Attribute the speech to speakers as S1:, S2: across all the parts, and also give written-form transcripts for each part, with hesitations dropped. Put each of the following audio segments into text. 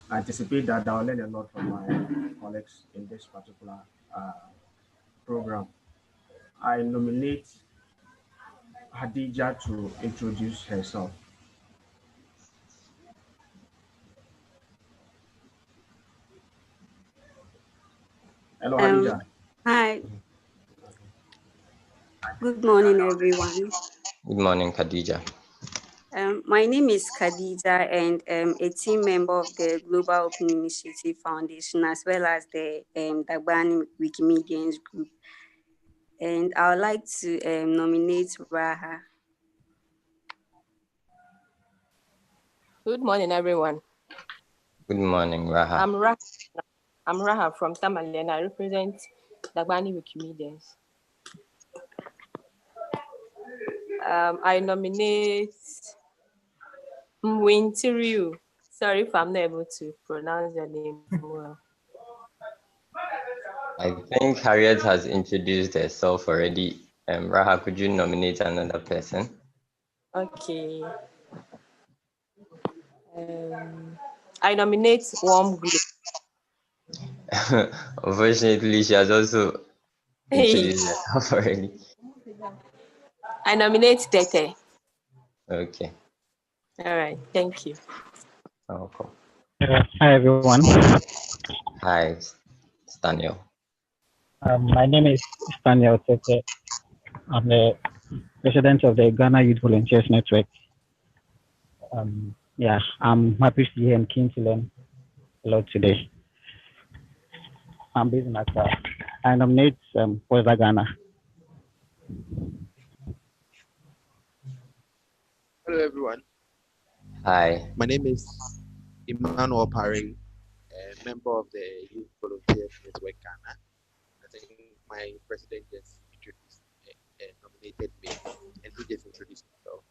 S1: I anticipate that I'll learn a lot from my colleagues in this particular uh, program. I nominate Hadija to introduce herself. Hello,
S2: Um,
S1: Hadija.
S2: Hi, good morning, everyone.
S3: Good morning, Khadija.
S2: My name is Khadija, and a team member of the Global Open Initiative Foundation, as well as the Dagbani Wikimedians group. And I would like to nominate Raha.
S4: Good morning, everyone.
S3: Good morning, Raha.
S4: I'm Raha from Tamale, and I represent Dagbani Wikimedians. I nominate Mwintiriu. Sorry if I'm not able to pronounce your name well.
S3: I think Harriet has introduced herself already. Raha, could you nominate another person?
S4: Okay. I nominate Warm Glue.
S3: Unfortunately, she has also introduced herself already.
S4: I nominate Tete.
S3: Okay.
S4: All right. Thank you.
S3: Welcome.
S5: Hi, everyone.
S3: Hi, Daniel.
S5: My name is Daniel Tete. I'm the president of the Ghana Youth Volunteers Network. I'm happy to be here and keen to learn a lot today. I'm based in Accra. I nominate Posa Ghana.
S6: Hello, everyone.
S3: Hi.
S6: My name is Emmanuel Parry, a member of the Youth Volunteers Network Ghana. I think my president just introduced, nominated me, and he just introduced himself.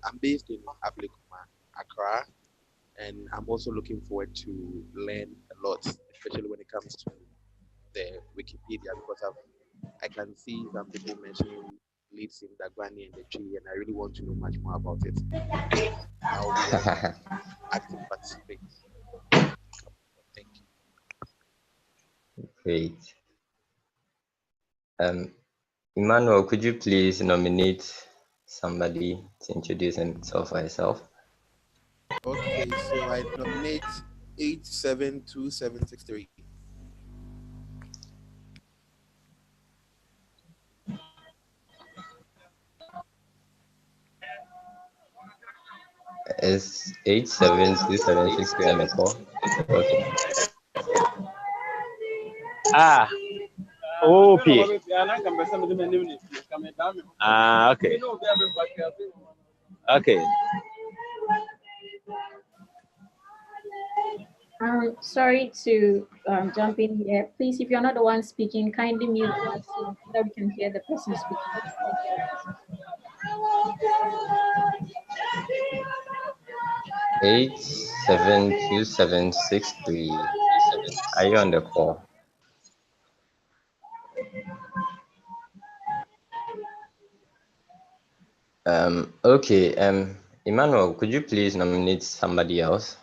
S6: I'm based in Ablikuma, Accra, and I'm also looking forward to learn a lot, especially when it comes to the Wikipedia, because I can see some people mentioning leads in Dagbani and the tree, and I really want to know much more about it. I'll be an active participant. Thank you.
S3: Great. Emmanuel, could you please nominate somebody to introduce himself or herself?
S6: Okay, so I nominate 872763.
S3: It's 872763 on the call. Okay.
S7: OP. Okay. Okay.
S8: Sorry to jump in here. Please, if you're not the one speaking, kindly mute so that we can hear the person speaking. Thank you.
S3: 872763. Are you on the call? Okay. Emmanuel, could you please nominate somebody else?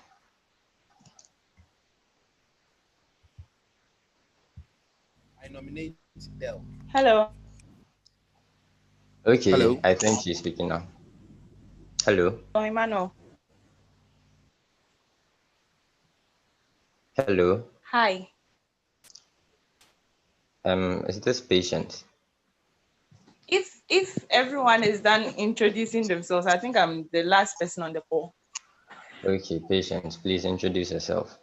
S6: I nominate Del.
S4: Hello.
S3: Okay.
S6: Hello.
S3: I think she's speaking now. Hello.
S4: Oh, Emmanuel.
S3: Hello.
S4: Hi.
S3: Is this patient?
S4: If everyone is done introducing themselves, I think I'm the last person on the call.
S3: Okay, Patience, please introduce yourself.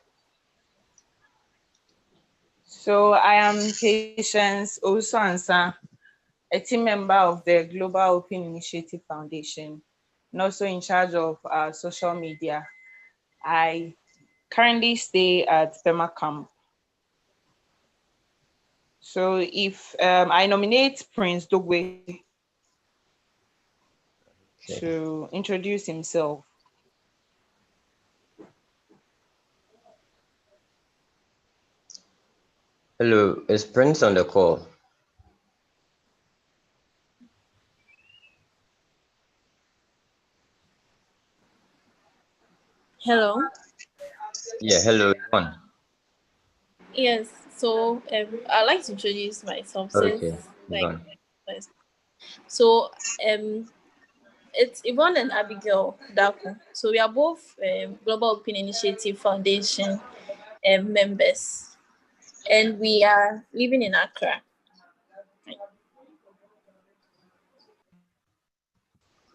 S4: So I am Patience Osuansa, a team member of the Global Open Initiative Foundation, and also in charge of social media. I currently stay at Pema Camp. So if I nominate Prince Dogwe to introduce himself.
S3: Hello, is Prince on the call?
S9: Hello.
S3: Yeah, hello, Yvonne.
S9: Yes, so I'd like to introduce myself since
S3: Okay, Yvonne.
S9: so it's Yvonne and Abigail Daku. So we are both Global Open Initiative Foundation members, and we are living in Accra.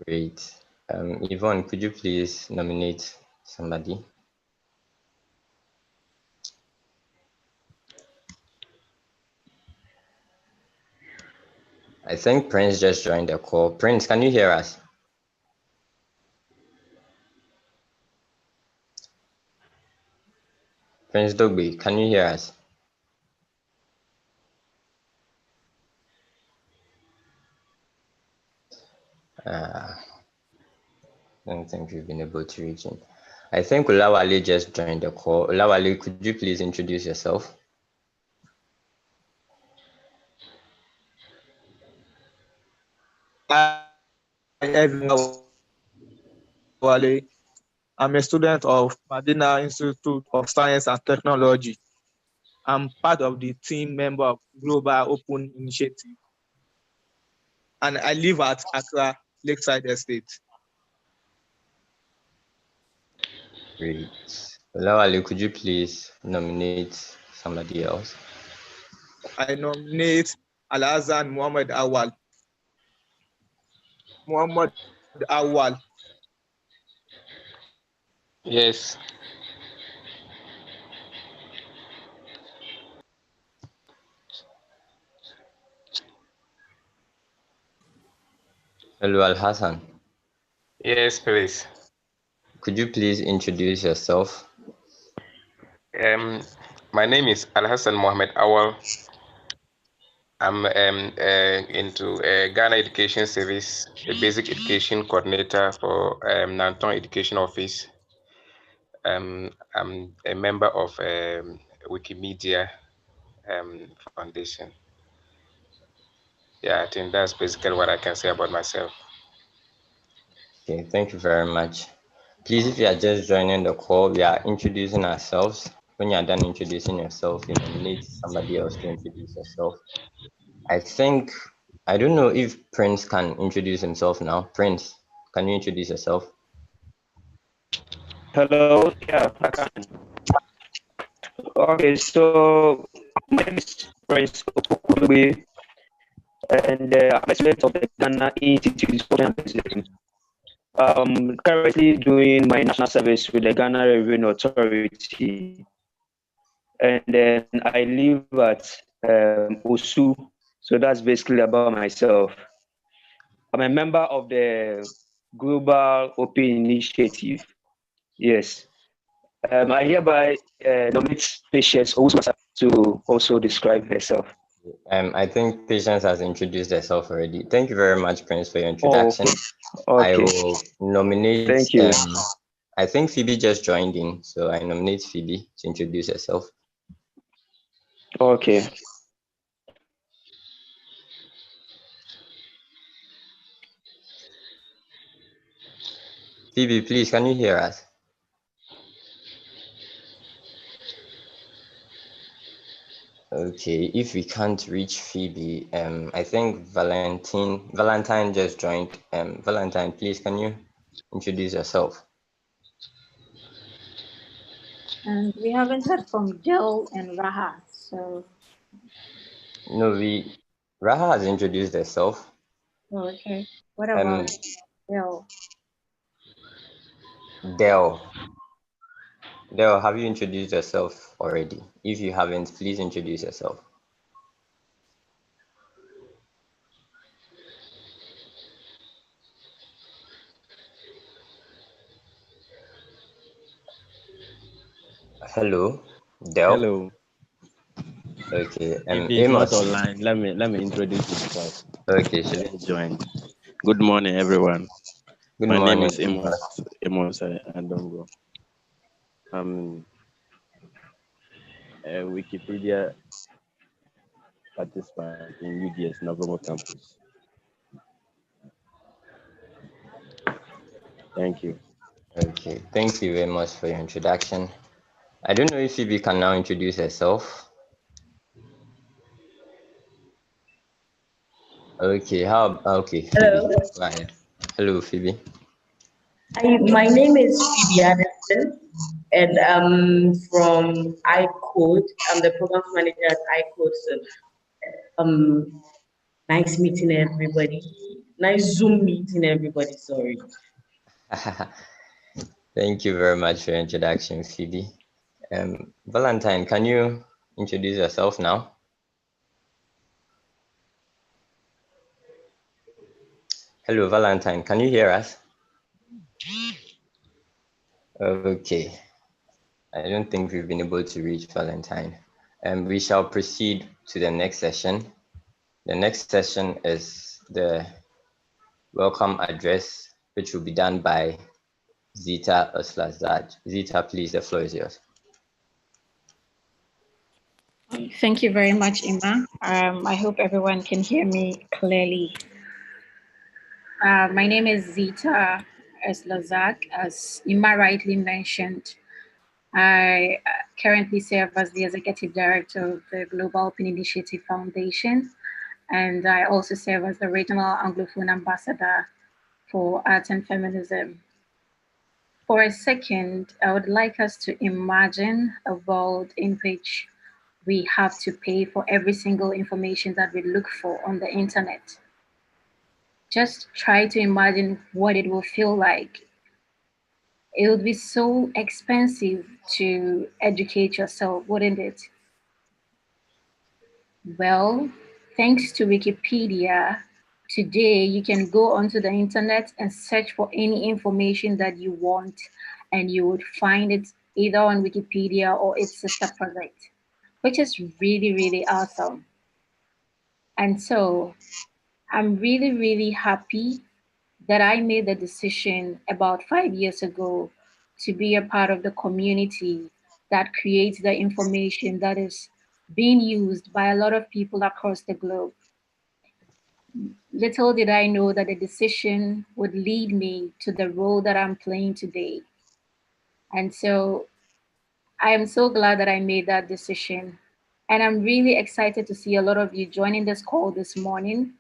S3: Great. Yvonne, could you please nominate somebody? I think Prince just joined the call. Prince, can you hear us? Prince Dogby, can you hear us? I don't think we've been able to reach him. I think Ulawale just joined the call. Ulawale, could you please introduce yourself?
S10: Hi everyone. I'm a student of Madina Institute of Science and Technology. I'm part of the team member of Global Open Initiative, and I live at Accra, Lakeside Estate.
S3: Great. Ulawale, could you please nominate somebody else?
S10: I nominate Al-Hassan Muhammad Awal. Muhammad Awal.
S7: Yes.
S3: Hello, Al Hassan.
S7: Yes, please.
S3: Could you please introduce yourself?
S7: My name is Al Hassan Mohammed Awal. I'm into Ghana Education Service, a basic education coordinator for Nanton Education Office. I'm a member of Wikimedia Foundation. Yeah, I think that's basically what I can say about myself.
S3: Okay, thank you very much. Please, if you are just joining the call, we are introducing ourselves. When you are done introducing yourself, you nominate somebody else to introduce yourself. I don't know if Prince can introduce himself now. Prince, can you introduce yourself?
S11: Hello, yeah, I can. Okay, so my name is Prince Okube, and I'm a student of the Ghana Institute of Journalism. Currently doing my national service with the Ghana Revenue Authority, and then I live at Osu. So that's basically about myself. I'm a member of the Global Open Initiative. Yes. I hereby nominate Patience also to also describe herself.
S3: I think Patience has introduced herself already. Thank you very much, Prince, for your introduction.
S11: Okay.
S3: I will nominate.
S11: Thank you.
S3: I think Phoebe just joined in, so I nominate Phoebe to introduce herself.
S11: Okay.
S3: Phoebe, please, can you hear us? Okay, if we can't reach Phoebe, I think Valentine just joined. Valentine, please, can you introduce yourself?
S8: And we haven't heard from Del and Raha, so.
S3: No, Raha has introduced herself.
S8: Oh, okay. What about Del?
S3: Del, have you introduced yourself already? If you haven't, please introduce yourself. Hello, Del.
S12: Hello.
S3: Okay,
S12: If he's
S3: Amos.
S12: not online, let me introduce myself.
S3: Okay, sure.
S12: Join. Good morning, everyone.
S3: Good
S12: My
S3: morning.
S12: name is Amos Andongo. I'm a Wikipedia participant in UDS Navomo campus. Thank you.
S3: Okay, thank you very much for your introduction. I don't know if Phoebe can now introduce herself. Okay, okay, Phoebe,
S13: Hello.
S3: go ahead. Hello, Phoebe.
S13: My name is Phoebe Anderson, and I'm from iCode. I'm the program manager at iCode. So, nice meeting everybody. Nice Zoom meeting everybody. Sorry.
S3: Thank you very much for your introduction, Phoebe. Valentine, can you introduce yourself now? Hello, Valentine, can you hear us? Okay, I don't think we've been able to reach Valentine. We shall proceed to the next session. The next session is the welcome address, which will be done by Zita Oslazaj. Zita, please, the floor is yours.
S8: Thank you very much, Emma. I hope everyone can hear me clearly. My name is Zita Eslazak, as Emma rightly mentioned. I currently serve as the Executive Director of the Global Open Initiative Foundation, and I also serve as the Regional Anglophone Ambassador for Art and Feminism. For a second, I would like us to imagine a world in which we have to pay for every single information that we look for on the internet. Just try to imagine what it will feel like. It would be so expensive to educate yourself, wouldn't it? Well, thanks to Wikipedia, today you can go onto the internet and search for any information that you want, and you would find it either on Wikipedia or its sister project, which is really, really awesome. And so I'm really, really happy that I made the decision about 5 years ago to be a part of the community that creates the information that is being used by a lot of people across the globe. Little did I know that the decision would lead me to the role that I'm playing today. And so I am so glad that I made that decision. And I'm really excited to see a lot of you joining this call this morning,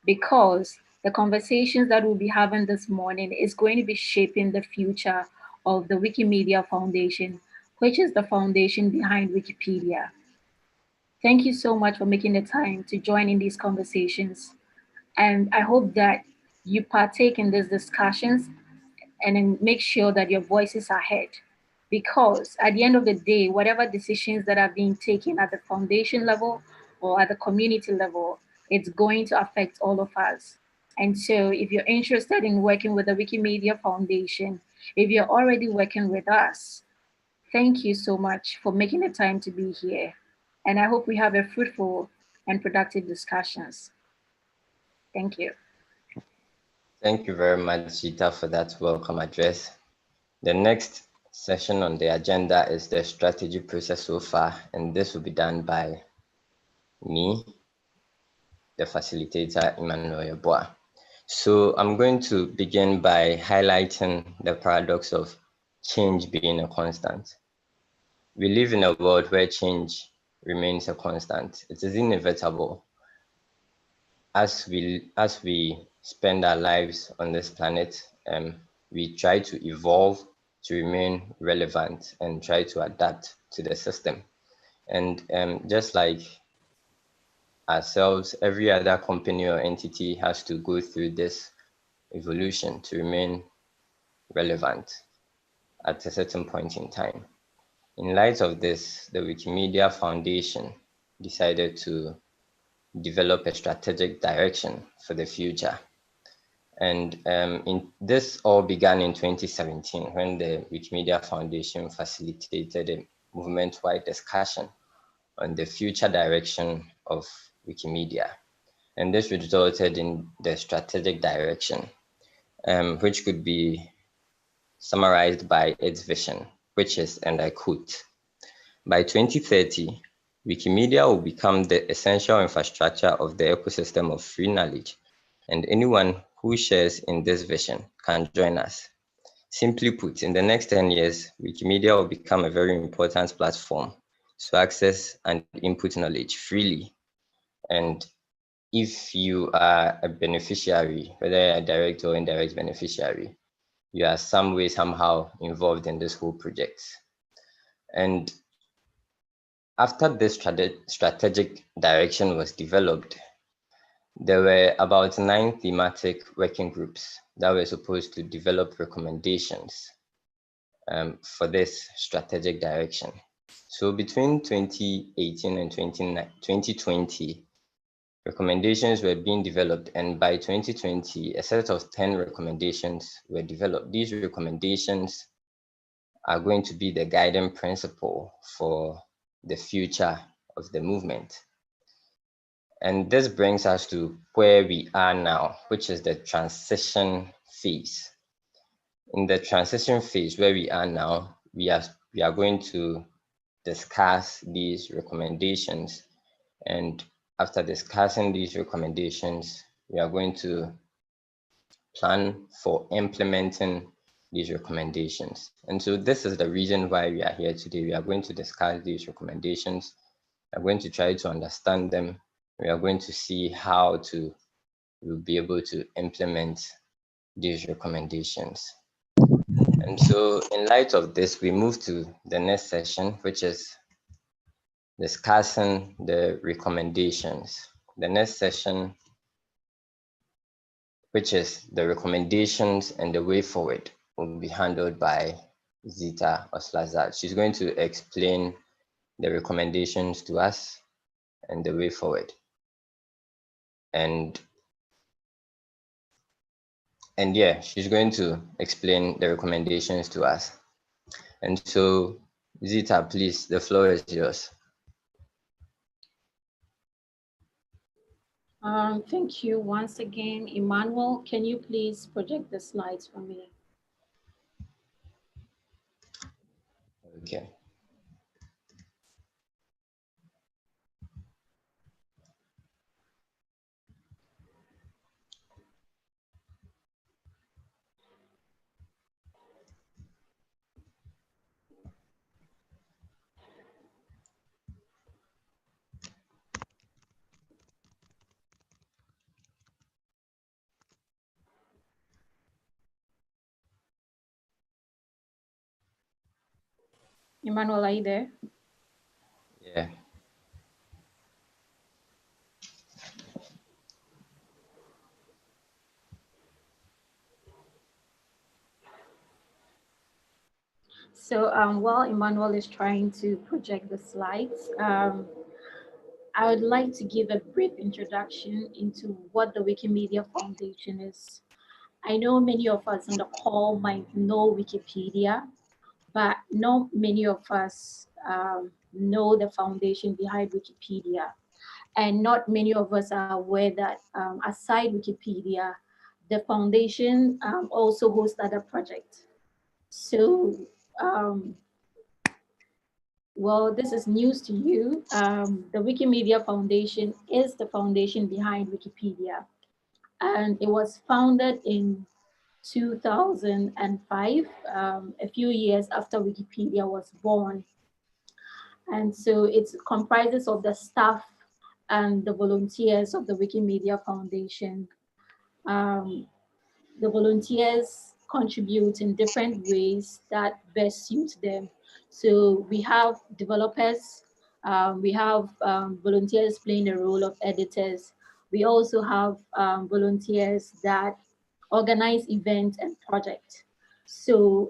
S8: because the conversations that we'll be having this morning is going to be shaping the future of the Wikimedia Foundation, which is the foundation behind Wikipedia. Thank you so much for making the time to join in these conversations. And I hope that you partake in these discussions and then make sure that your voices are heard. Because at the end of the day, whatever decisions that are being taken at the foundation level or at the community level, it's going to affect all of us. And so if you're interested in working with the Wikimedia Foundation, if you're already working with us, thank you so much for making the time to be here. And I hope we have a fruitful and productive discussions. Thank you.
S3: Thank you very much, Zita, for that welcome address. The next session on the agenda is the strategy process so far, and this will be done by me, the facilitator, Emmanuel Yeboah. So I'm going to begin by highlighting the paradox of change being a constant. We live in a world where change remains a constant. It is inevitable. As we spend our lives on this planet, we try to evolve to remain relevant and try to adapt to the system. And just like ourselves, every other company or entity has to go through this evolution to remain relevant at a certain point in time. In light of this, the Wikimedia Foundation decided to develop a strategic direction for the future. And this all began in 2017 when the Wikimedia Foundation facilitated a movement-wide discussion on the future direction of Wikimedia. And this resulted in the strategic direction, which could be summarized by its vision, which is, and I quote, "By 2030, Wikimedia will become the essential infrastructure of the ecosystem of free knowledge, and anyone who shares in this vision can join us. Simply put, in the next 10 years, Wikimedia will become a very important platform to access and input knowledge freely. And if you are a beneficiary, whether a direct or indirect beneficiary, you are some way, somehow involved in this whole project. And after this strategic direction was developed, there were about 9 thematic working groups that were supposed to develop recommendations for this strategic direction. So between 2018 and 2020, recommendations were being developed, and by 2020, a set of 10 recommendations were developed. These recommendations are going to be the guiding principle for the future of the movement. And this brings us to where we are now, which is the transition phase. In the transition phase where we are now, we are going to discuss these recommendations. And after discussing these recommendations, we are going to plan for implementing these recommendations. And so this is the reason why we are here today. We are going to discuss these recommendations. We are going to try to understand them. We are going to see how we'll be able to implement these recommendations. And so in light of this, we move to the next session, which is discussing the recommendations. The next session, which is the recommendations and the way forward, will be handled by Zita Oslazat. She's going to explain the recommendations to us and the way forward. And yeah, she's going to explain the recommendations to us. And so, Zita, please, the floor is yours.
S8: Thank you once again. Emmanuel, can you please project the slides for me?
S3: Okay.
S8: Emmanuel, are you there?
S3: Yeah.
S8: So while Emmanuel is trying to project the slides, I would like to give a brief introduction into what the Wikimedia Foundation is. I know many of us on the call might know Wikipedia, but not many of us know the foundation behind Wikipedia. And not many of us are aware that aside Wikipedia, the foundation also hosts other projects. So, well, this is news to you. The Wikimedia Foundation is the foundation behind Wikipedia. And it was founded in 2005, a few years after Wikipedia was born. And so it comprises of the staff and the volunteers of the Wikimedia Foundation. The volunteers contribute in different ways that best suit them. So we have developers, we have volunteers playing the role of editors. We also have volunteers that organize events and projects. So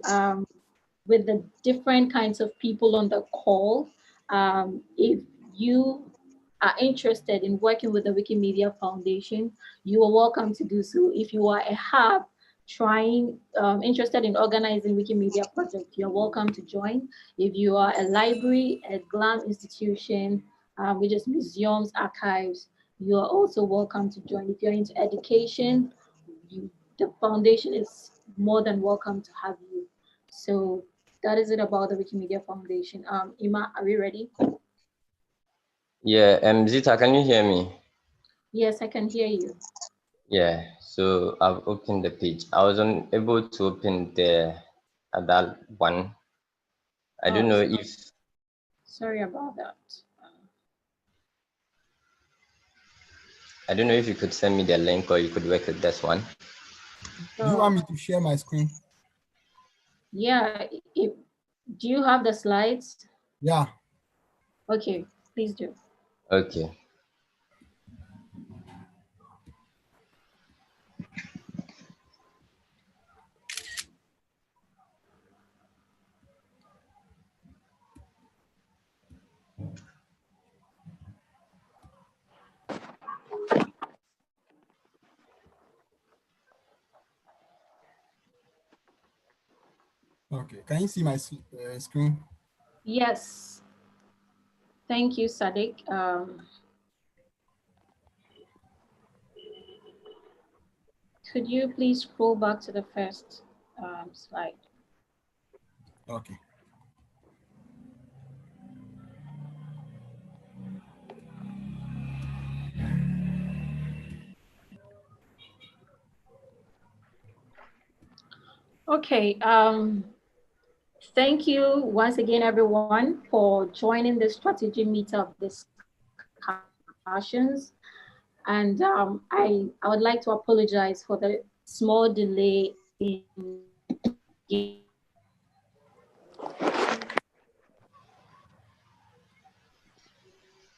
S8: with the different kinds of people on the call, if you are interested in working with the Wikimedia Foundation, you are welcome to do so. If you are a hub interested in organizing Wikimedia project, you're welcome to join. If you are a library, a GLAM institution, which is museums, archives, you are also welcome to join. If you're into education, the foundation is more than welcome to have you. So that is it about the Wikimedia Foundation. Ima, are we ready?
S3: Yeah, Zita, can you hear me?
S8: Yes, I can hear you.
S3: Yeah, so I've opened the page. I was unable to open the at that one. I don't know if.
S8: Sorry about that.
S3: I don't know if you could send me the link or you could work with this one.
S14: Do you want me to share my screen?
S8: Yeah. Do you have the slides?
S14: Yeah.
S8: Okay, please do.
S3: Okay.
S14: Okay, can you see my screen?
S8: Yes. Thank you, Sadiq. Could you please scroll back to the first slide?
S14: Okay.
S8: Okay. Thank you once again, everyone, for joining the strategy meetup discussions. And I would like to apologize for the small delay in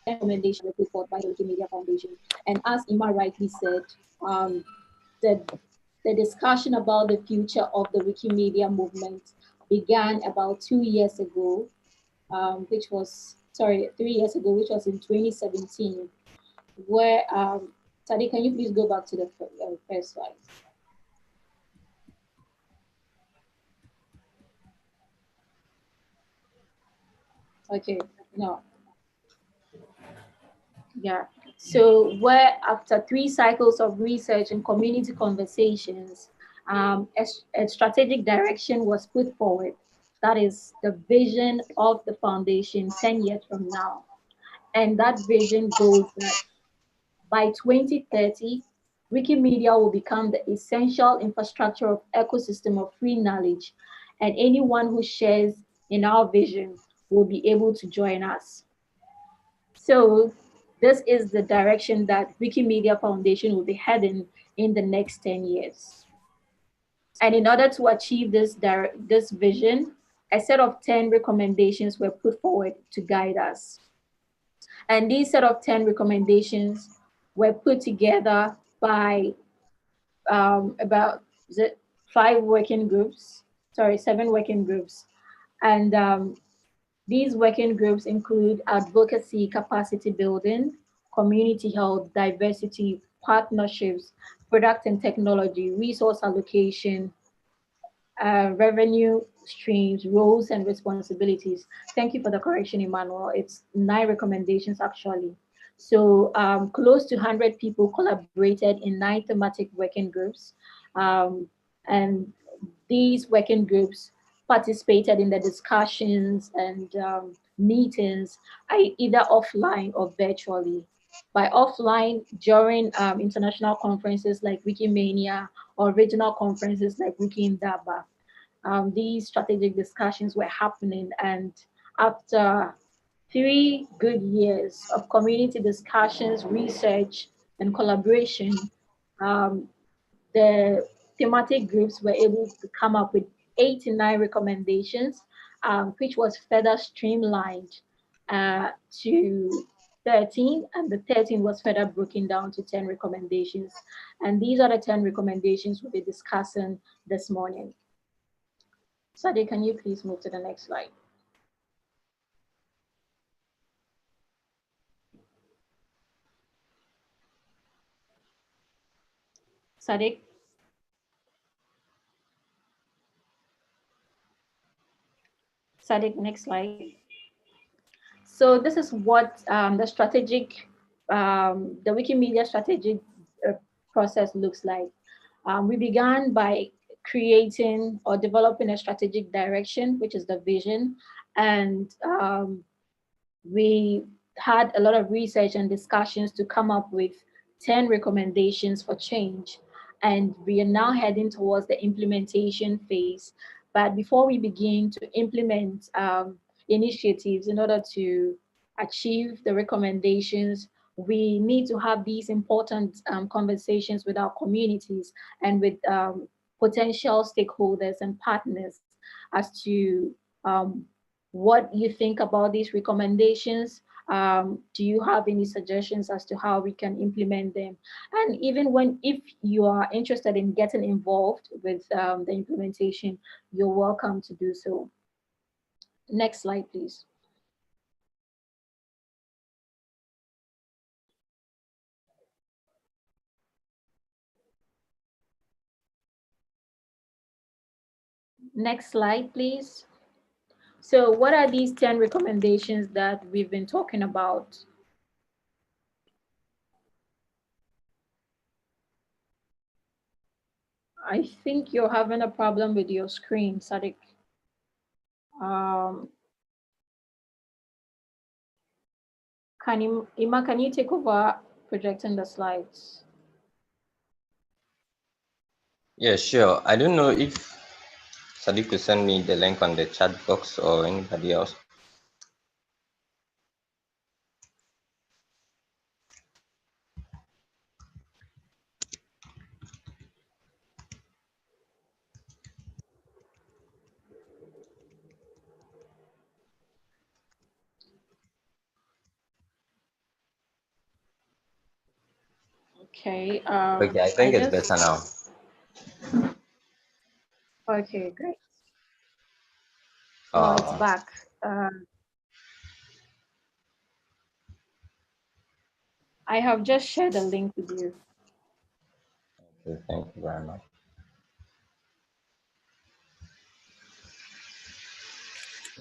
S8: recommendation put forth by the Wikimedia Foundation. And as Ima rightly said, the discussion about the future of the Wikimedia movement began about 2 years ago, which was, sorry, 3 years ago, which was in 2017, where, Sadi, can you please go back to the first slide? Okay, no. Yeah, so where after 3 cycles of research and community conversations, a strategic direction was put forward. That is the vision of the foundation 10 years from now. And that vision goes that by 2030, Wikimedia will become the essential infrastructure of ecosystem of free knowledge, and anyone who shares in our vision will be able to join us. So this is the direction that Wikimedia Foundation will be heading in the next 10 years. And in order to achieve this vision, a set of 10 recommendations were put forward to guide us. And these set of 10 recommendations were put together by about 7 working groups. And these working groups include advocacy, capacity building, community health, diversity, partnerships, product and technology, resource allocation, revenue streams, roles and responsibilities. Thank you for the correction, Emmanuel. It's 9 recommendations actually. So close to 100 people collaborated in 9 thematic working groups. And these working groups participated in the discussions and meetings, either offline or virtually. By offline, during international conferences like Wikimania or regional conferences like Wiki Indaba, these strategic discussions were happening. And after 3 good years of community discussions, research, and collaboration, the thematic groups were able to come up with 89 recommendations, which was further streamlined to 13, and the 13 was further broken down to 10 recommendations. And these are the 10 recommendations we'll be discussing this morning. Sadi, can you please move to the next slide? Sadiq? Sadiq, next slide. So this is what the Wikimedia strategic process looks like. We began by creating or developing a strategic direction, which is the vision. And we had a lot of research and discussions to come up with 10 recommendations for change. And we are now heading towards the implementation phase. But before we begin to implement initiatives in order to achieve the recommendations, we need to have these important conversations with our communities and with potential stakeholders and partners as to what you think about these recommendations. Do you have any suggestions as to how we can implement them? And even if you are interested in getting involved with the implementation, you're welcome to do so. Next slide, please. Next slide, please. So what are these 10 recommendations that we've been talking about? I think you're having a problem with your screen, Sadiq. Ima, can you take over projecting the slides?
S3: Yeah, sure. I don't know if Sadiq could send me the link on the chat box or anybody else.
S8: Okay.
S3: Okay, I think it's better now.
S8: Okay, great. Oh, it's back. I have just shared the link with you.
S3: Okay, thank you very much.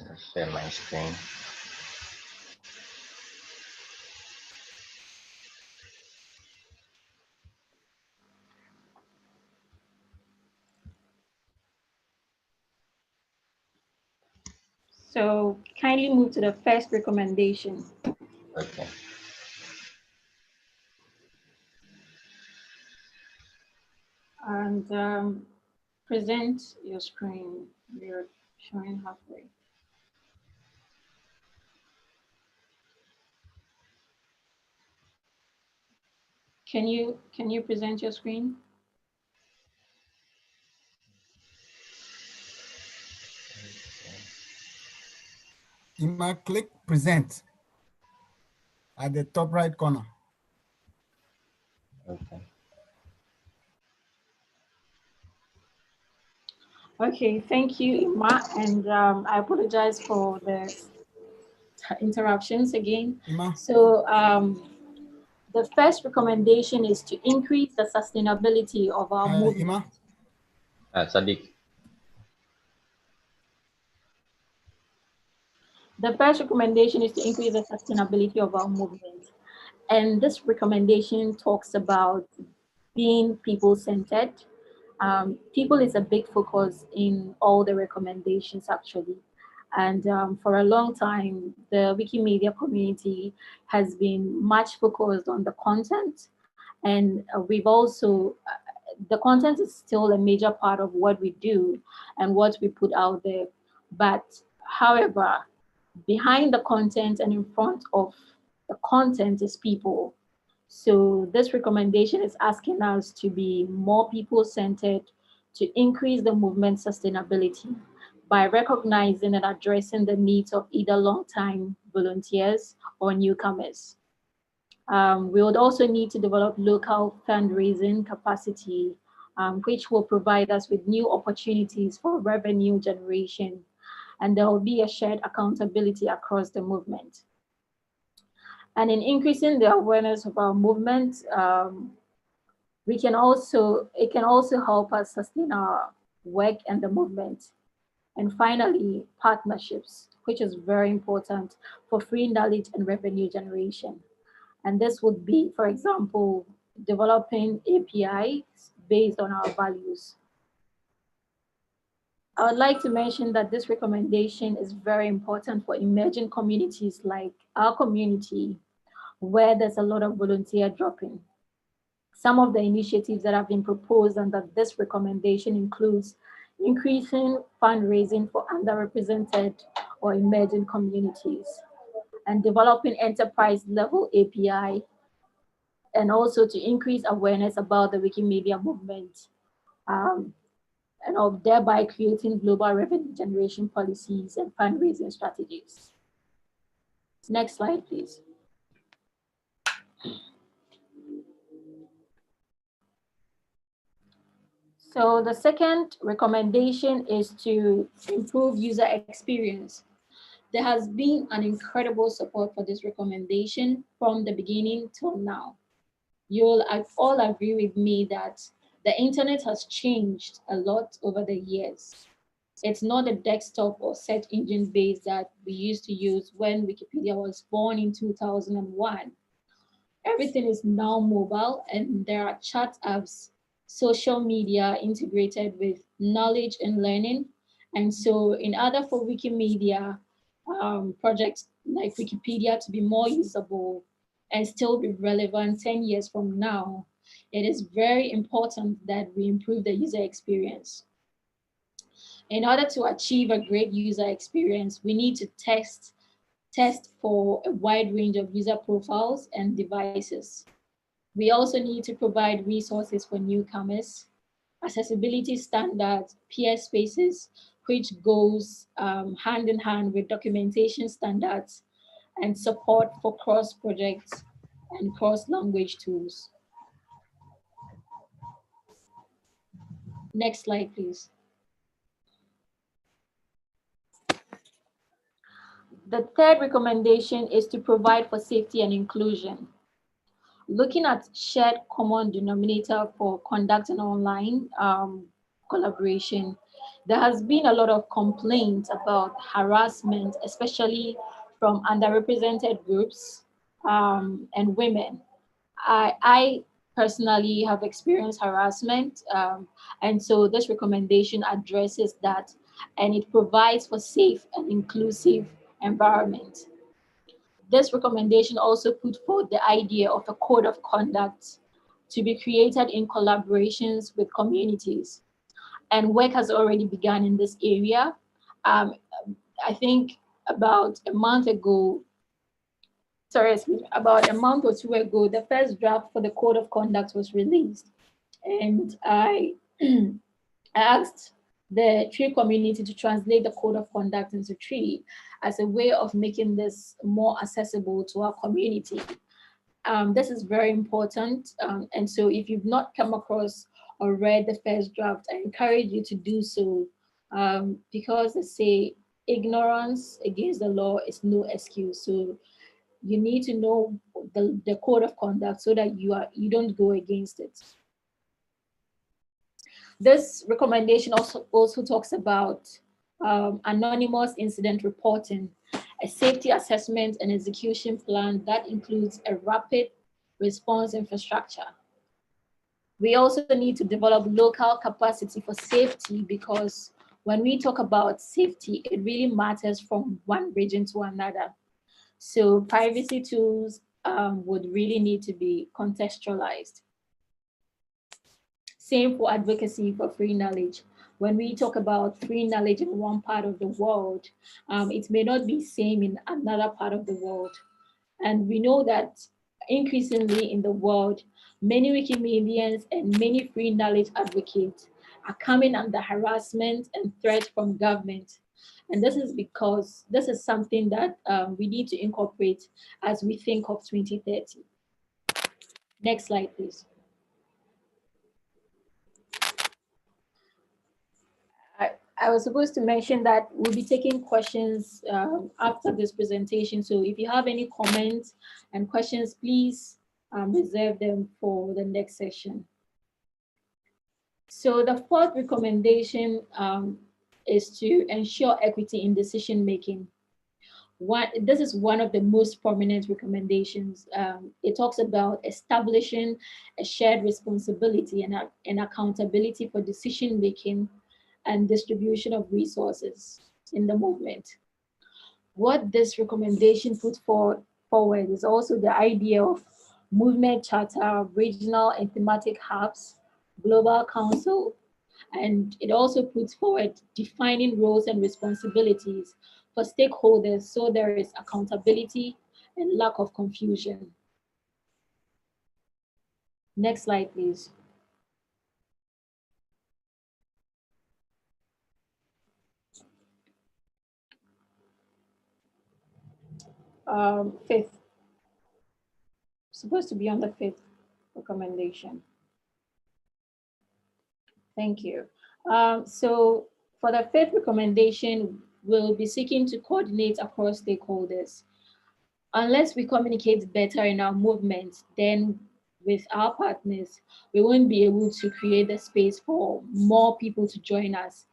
S3: Let's share my screen.
S8: So kindly move to the first recommendation.
S3: Okay.
S8: And present your screen. You're showing halfway. Can you present your screen?
S14: Ima, click present at the top right corner.
S3: Okay.
S8: Okay, thank you, Ima, and I apologize for the interruptions again.
S14: Ima.
S8: So the first recommendation is to increase the sustainability of our movement.
S3: Ima? Sadiq.
S8: The first recommendation is to increase the sustainability of our movement. And this recommendation talks about being people-centered. People is a big focus in all the recommendations, actually. And for a long time, the Wikimedia community has been much focused on the content. And we've also, the content is still a major part of what we do and what we put out there. But however, behind the content and in front of the content is people. So this recommendation is asking us to be more people-centered, to increase the movement sustainability by recognizing and addressing the needs of either long-time volunteers or newcomers. We would also need to develop local fundraising capacity, which will provide us with new opportunities for revenue generation, and there will be a shared accountability across the movement. And in increasing the awareness of our movement, it can also help us sustain our work and the movement. And finally, partnerships, which is very important for free knowledge and revenue generation. And this would be, for example, developing APIs based on our values. I would like to mention that this recommendation is very important for emerging communities like our community, where there's a lot of volunteer drop-in. Some of the initiatives that have been proposed under this recommendation includes increasing fundraising for underrepresented or emerging communities, and developing enterprise level API, and also to increase awareness about the Wikimedia movement, and of thereby creating global revenue generation policies and fundraising strategies. Next slide, please. So the second recommendation is to improve user experience. There has been an incredible support for this recommendation from the beginning till now. You'll all agree with me that the internet has changed a lot over the years. It's not a desktop or search engine base that we used to use when Wikipedia was born in 2001. Everything is now mobile, and there are chat apps, social media integrated with knowledge and learning. And so in order for Wikimedia projects like Wikipedia to be more usable and still be relevant 10 years from now, it is very important that we improve the user experience. In order to achieve a great user experience, we need to test for a wide range of user profiles and devices. We also need to provide resources for newcomers, accessibility standards, peer spaces, which goes hand in hand with documentation standards, and support for cross projects and cross language tools. Next slide, please. The third recommendation is to provide for safety and inclusion. Looking at shared common denominator for conducting online collaboration, there has been a lot of complaints about harassment, especially from underrepresented groups and women. I personally have experienced harassment, and so this recommendation addresses that, and it provides for safe and inclusive environment. This recommendation also put forth the idea of a code of conduct to be created in collaborations with communities. And work has already begun in this area. I think about a month or two ago, the first draft for the code of conduct was released. And I asked the Tree community to translate the code of conduct into Tree as a way of making this more accessible to our community. This is very important. And so if you've not come across or read the first draft, I encourage you to do so, because they say ignorance against the law is no excuse. So you need to know the code of conduct so that you don't go against it. This recommendation also talks about anonymous incident reporting, a safety assessment and execution plan that includes a rapid response infrastructure. We also need to develop local capacity for safety, because when we talk about safety, it really matters from one region to another. So privacy tools would really need to be contextualized. Same for advocacy for free knowledge. When we talk about free knowledge in one part of the world, it may not be same in another part of the world. And we know that increasingly in the world, many Wikimedians and many free knowledge advocates are coming under harassment and threat from government. And this is because this is something that we need to incorporate as we think of 2030. Next slide, please. I was supposed to mention that we'll be taking questions after this presentation. So if you have any comments and questions, please reserve them for the next session. So the fourth recommendation is to ensure equity in decision making. This is one of the most prominent recommendations. It talks about establishing a shared responsibility and accountability for decision making and distribution of resources in the movement. What this recommendation puts forward is also the idea of movement charter, regional and thematic hubs, global council, And it also puts forward defining roles and responsibilities for stakeholders so there is accountability and lack of confusion. Next slide, please. Fifth, supposed to be on the fifth recommendation. Thank you. So for the fifth recommendation, we'll be seeking to coordinate across stakeholders. Unless we communicate better in our movement, then with our partners, we won't be able to create the space for more people to join us.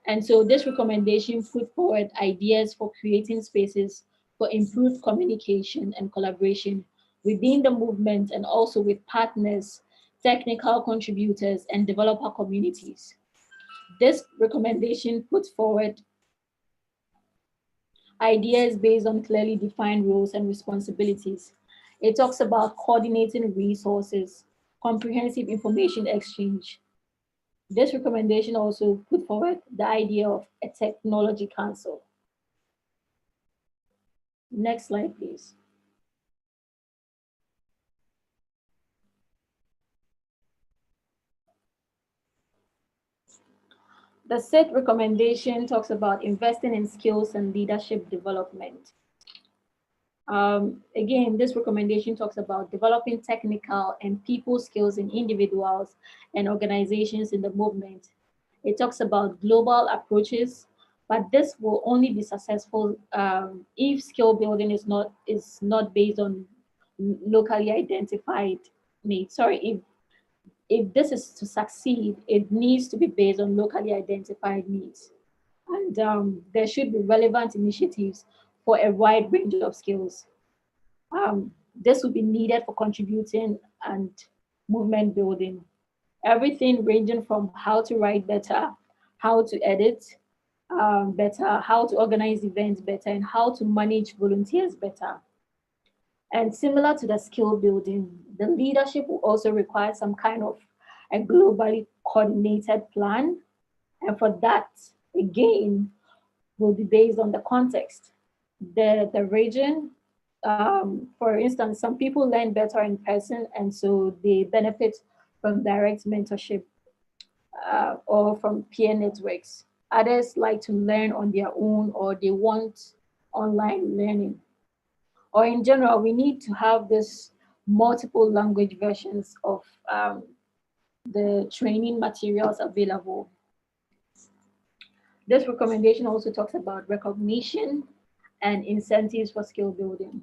S8: And so this recommendation put forward ideas for creating spaces for improved communication and collaboration within the movement and also with partners, technical contributors, and developer communities. This recommendation puts forward ideas based on clearly defined roles and responsibilities. It talks about coordinating resources, comprehensive information exchange. This recommendation also put forward the idea of a technology council. Next slide, please. The sixth recommendation talks about investing in skills and leadership development. Again, this recommendation talks about developing technical and people skills in individuals and organizations in the movement. It talks about global approaches, but this will only be successful if skill building is not based on locally identified needs. Sorry, if this is to succeed, it needs to be based on locally identified needs. And there should be relevant initiatives for a wide range of skills. This will be needed for contributing and movement building. Everything ranging from how to write better, how to edit better, how to organize events better, and how to manage volunteers better. And similar to the skill building, the leadership will also require some kind of a globally coordinated plan. And for that, again, will be based on the context, the region. For instance, some people learn better in person, and so they benefit from direct mentorship or from peer networks. Others like to learn on their own, or they want online learning. Or in general, we need to have this multiple language versions of the training materials available. This recommendation also talks about recognition and incentives for skill building.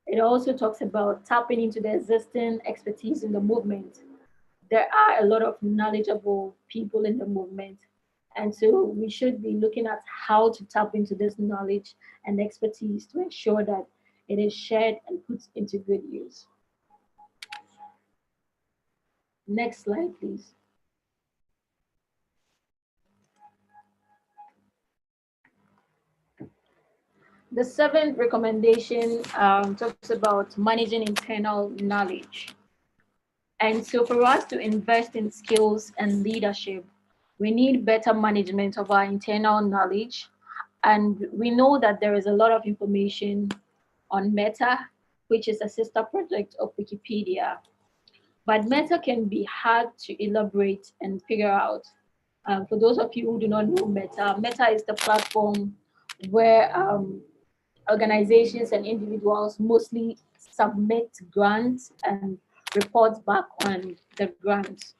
S8: It also talks about tapping into the existing expertise in the movement. There are a lot of knowledgeable people in the movement. And so we should be looking at how to tap into this knowledge and expertise to ensure that it is shared and put into good use. Next slide, please. The seventh recommendation talks about managing internal knowledge. And so for us to invest in skills and leadership, we need better management of our internal knowledge. And we know that there is a lot of information on Meta, which is a sister project of Wikipedia. But Meta can be hard to elaborate and figure out. For those of you who do not know Meta, Meta is the platform where organizations and individuals mostly submit grants and report back on the grants.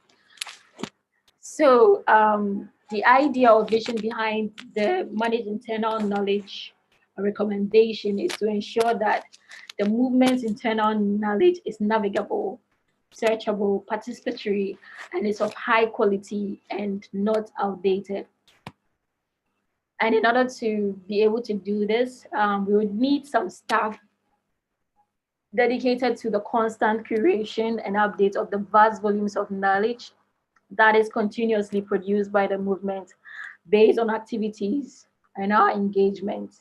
S8: So the idea or vision behind the managed internal knowledge recommendation is to ensure that the movement's internal knowledge is navigable, searchable, participatory, and is of high quality and not outdated. And in order to be able to do this, we would need some staff dedicated to the constant curation and update of the vast volumes of knowledge that is continuously produced by the movement based on activities and our engagement.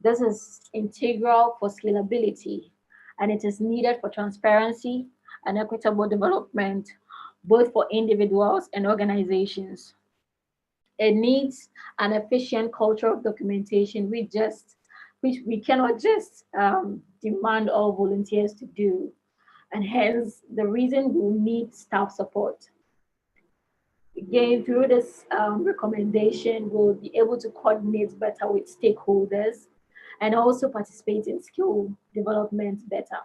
S8: This is integral for scalability, and it is needed for transparency and equitable development, both for individuals and organizations. It needs an efficient culture of documentation, which we cannot just demand all volunteers to do. And hence the reason we need staff support. Again, through this recommendation, we'll be able to coordinate better with stakeholders and also participate in skill development better.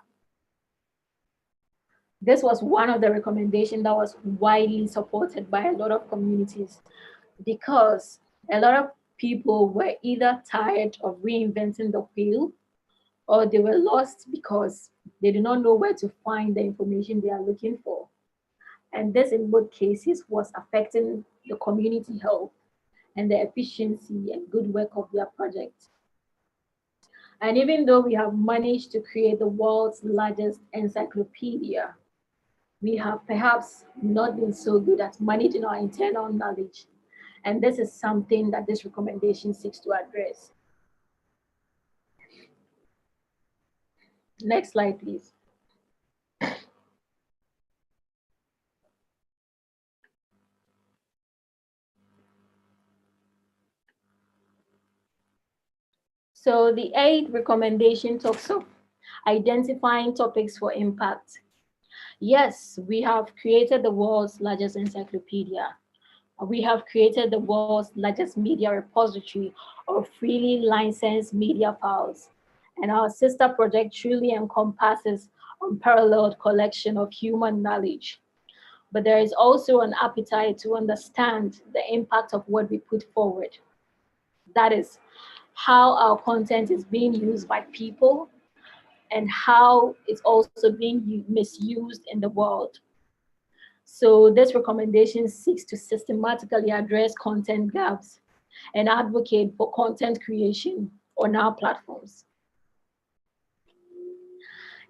S8: This was one of the recommendations that was widely supported by a lot of communities because a lot of people were either tired of reinventing the wheel or they were lost because they do not know where to find the information they are looking for. And this, in both cases, was affecting the community health and the efficiency and good work of their project. And even though we have managed to create the world's largest encyclopedia, we have perhaps not been so good at managing our internal knowledge. And this is something that this recommendation seeks to address. Next slide, please. So the 8th recommendation talks of identifying topics for impact. Yes, we have created the world's largest encyclopedia. We have created the world's largest media repository of freely licensed media files. And our sister project truly encompasses unparalleled collection of human knowledge. But there is also an appetite to understand the impact of what we put forward. That is, how our content is being used by people and how it's also being misused in the world. So this recommendation seeks to systematically address content gaps and advocate for content creation on our platforms.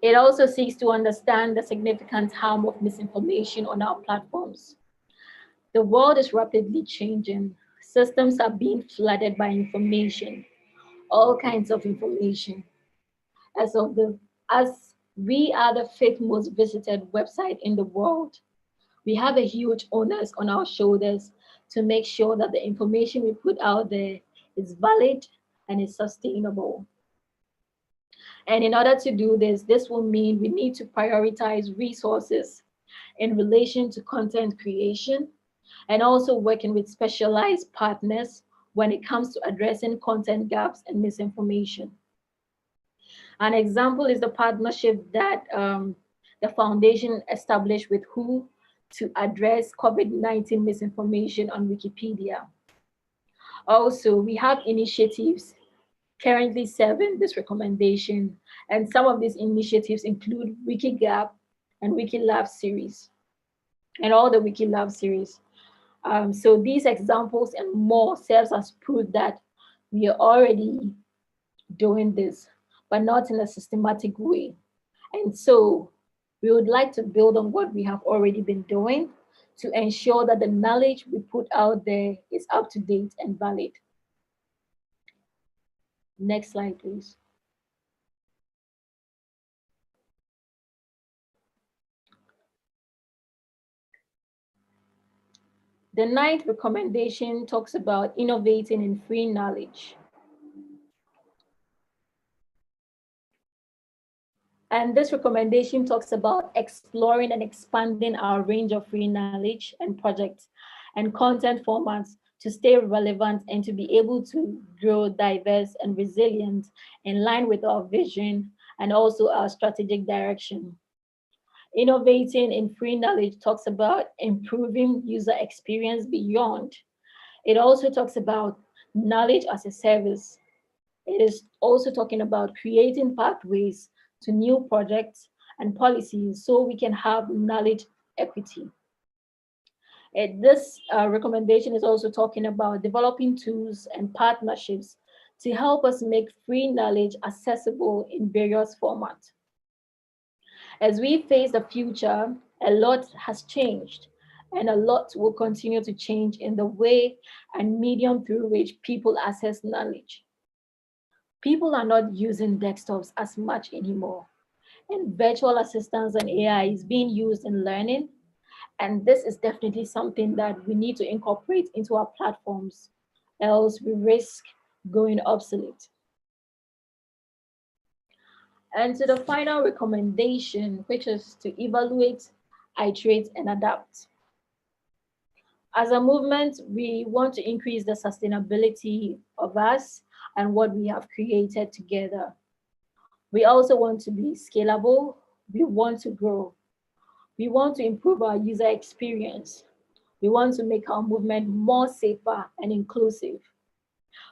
S8: It also seeks to understand the significant harm of misinformation on our platforms. The world is rapidly changing. Systems are being flooded by information, all kinds of information. As we are the 5th most visited website in the world, we have a huge onus on our shoulders to make sure that the information we put out there is valid and is sustainable. And in order to do this, this will mean we need to prioritize resources in relation to content creation and also working with specialized partners when it comes to addressing content gaps and misinformation. An example is the partnership that the foundation established with WHO to address COVID-19 misinformation on Wikipedia. Also, we have initiatives currently serving this recommendation, and some of these initiatives include WikiGap and WikiLab series, and all the WikiLab series. So these examples and more serves as proof that we are already doing this, but not in a systematic way. And so we would like to build on what we have already been doing to ensure that the knowledge we put out there is up to date and valid. Next slide, please. The 9th recommendation talks about innovating in free knowledge. And this recommendation talks about exploring and expanding our range of free knowledge and projects and content formats to stay relevant and to be able to grow diverse and resilient in line with our vision and also our strategic direction. Innovating in free knowledge talks about improving user experience beyond. It also talks about knowledge as a service. It is also talking about creating pathways to new projects and policies so we can have knowledge equity. This recommendation is also talking about developing tools and partnerships to help us make free knowledge accessible in various formats. As we face the future, a lot has changed and a lot will continue to change in the way and medium through which people access knowledge. People are not using desktops as much anymore, and virtual assistants and AI is being used in learning And this is definitely something that we need to incorporate into our platforms, else we risk going obsolete. And to the final recommendation, which is to evaluate, iterate, and adapt. As a movement, we want to increase the sustainability of us and what we have created together. We also want to be scalable. We want to grow. We want to improve our user experience. We want to make our movement more safer and inclusive.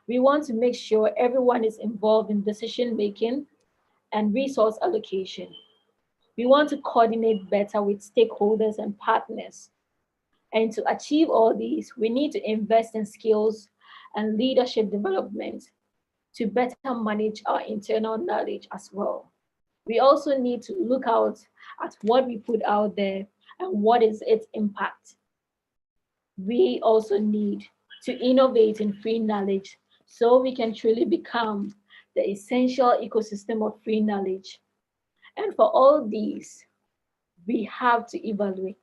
S8: We want to make sure everyone is involved in decision making and resource allocation. We want to coordinate better with stakeholders and partners. And to achieve all these, we need to invest in skills and leadership development to better manage our internal knowledge as well. We also need to look out at what we put out there and what is its impact. We also need to innovate in free knowledge so we can truly become the essential ecosystem of free knowledge. And for all these, we have to evaluate.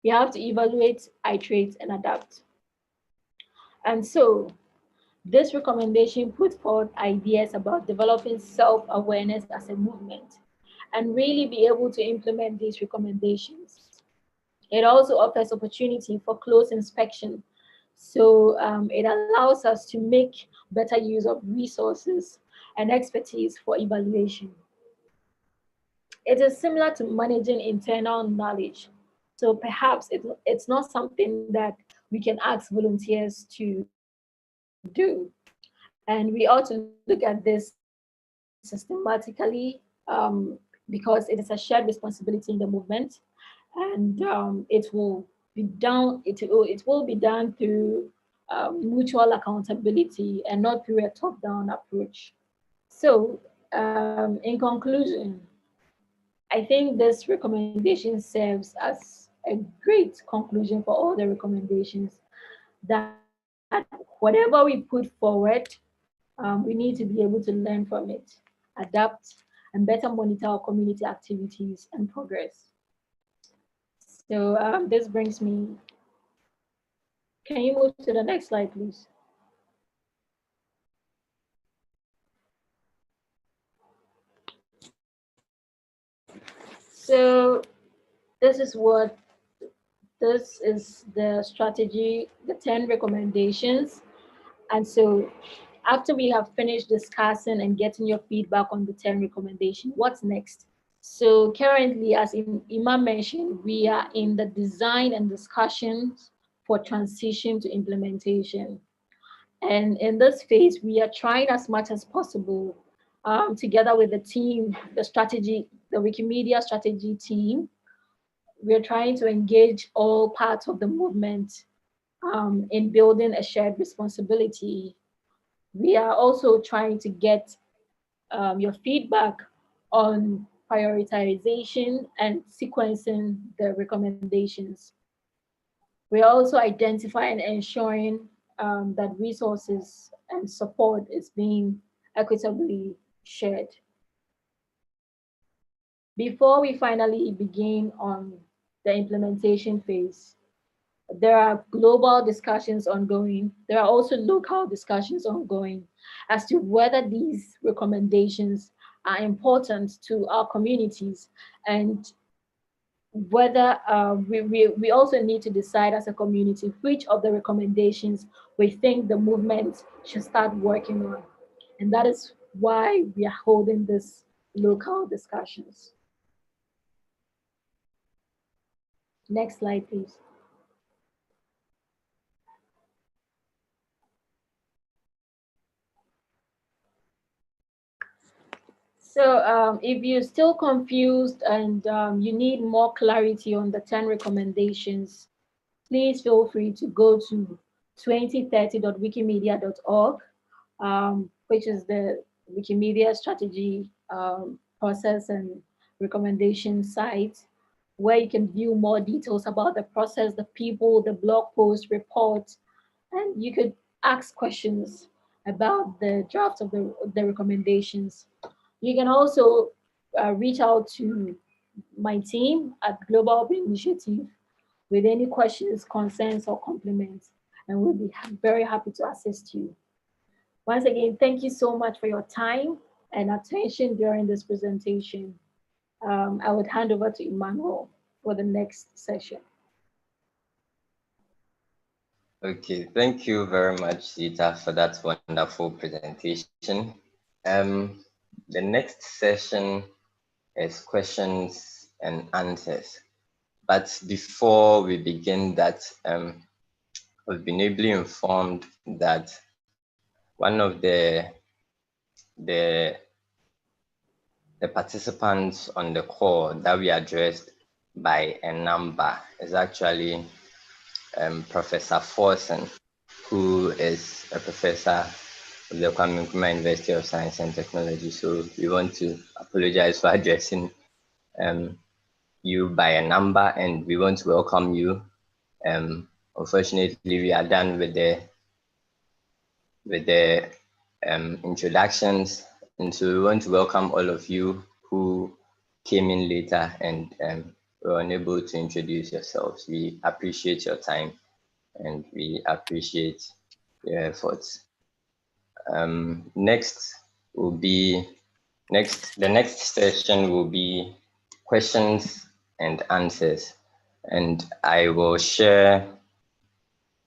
S8: We have to evaluate, iterate, and adapt. And so this recommendation put forth ideas about developing self-awareness as a movement and really be able to implement these recommendations. It also offers opportunity for close inspection. So it allows us to make better use of resources and expertise for evaluation. It is similar to managing internal knowledge. So perhaps it's not something that we can ask volunteers to do. And we ought to look at this systematically because it is a shared responsibility in the movement. And it will be done through mutual accountability and not through a top-down approach. So in conclusion, I think this recommendation serves as a great conclusion for all the recommendations that whatever we put forward, we need to be able to learn from it, adapt, and better monitor our community activities and progress. So this brings me, can you move to the next slide, please? So this is the strategy, the 10 recommendations. And so after we have finished discussing and getting your feedback on the 10 recommendations, what's next? So currently, as Imam mentioned, we are in the design and discussions for transition to implementation. And in this phase, we are trying as much as possible together with the team, the Wikimedia strategy team. We're trying to engage all parts of the movement in building a shared responsibility. We are also trying to get your feedback on prioritization and sequencing the recommendations. We're also identifying and ensuring that resources and support is being equitably shared. Before we finally begin on the implementation phase, there are global discussions ongoing. There are also local discussions ongoing as to whether these recommendations are important to our communities and whether we also need to decide as a community which of the recommendations we think the movement should start working on. And that is why we are holding this local discussions. Next slide, please. So if you're still confused and you need more clarity on the 10 recommendations, please feel free to go to 2030.wikimedia.org, which is the Wikimedia strategy process and recommendation site, where you can view more details about the process, the people, the blog post, report, and you could ask questions about the draft of the recommendations. You can also reach out to my team at Global Open Initiative with any questions, concerns, or compliments, and we'll be very happy to assist you. Once again, thank you so much for your time and attention during this presentation. I would hand over to Emmanuel for the next session.
S3: Okay, thank you very much, Sita, for that wonderful presentation. The next session is questions and answers. But before we begin that, we've been ably informed that one of the participants on the call that we addressed by a number is actually Professor Forson, who is a professor of the Kwame Nkrumah University of Science and Technology. So we want to apologize for addressing you by a number, and we want to welcome you. Unfortunately, we are done with the introductions, and so we want to welcome all of you who came in later and were unable to introduce yourselves. We appreciate your time and we appreciate your efforts. The next session will be questions and answers, and I will share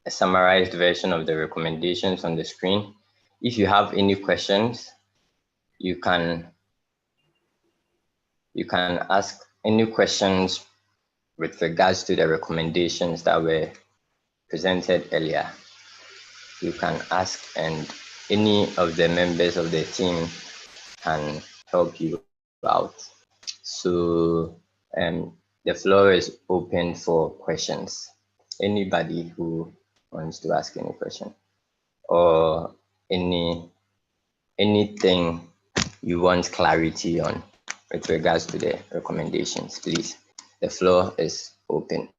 S3: a summarized version of the recommendations on the screen. If you have any questions, you can ask any questions with regards to the recommendations that were presented earlier. You can ask, and any of the members of the team can help you out. So the floor is open for questions. Anybody who wants to ask any question or anything you want clarity on with regards to the recommendations, please. The floor is open.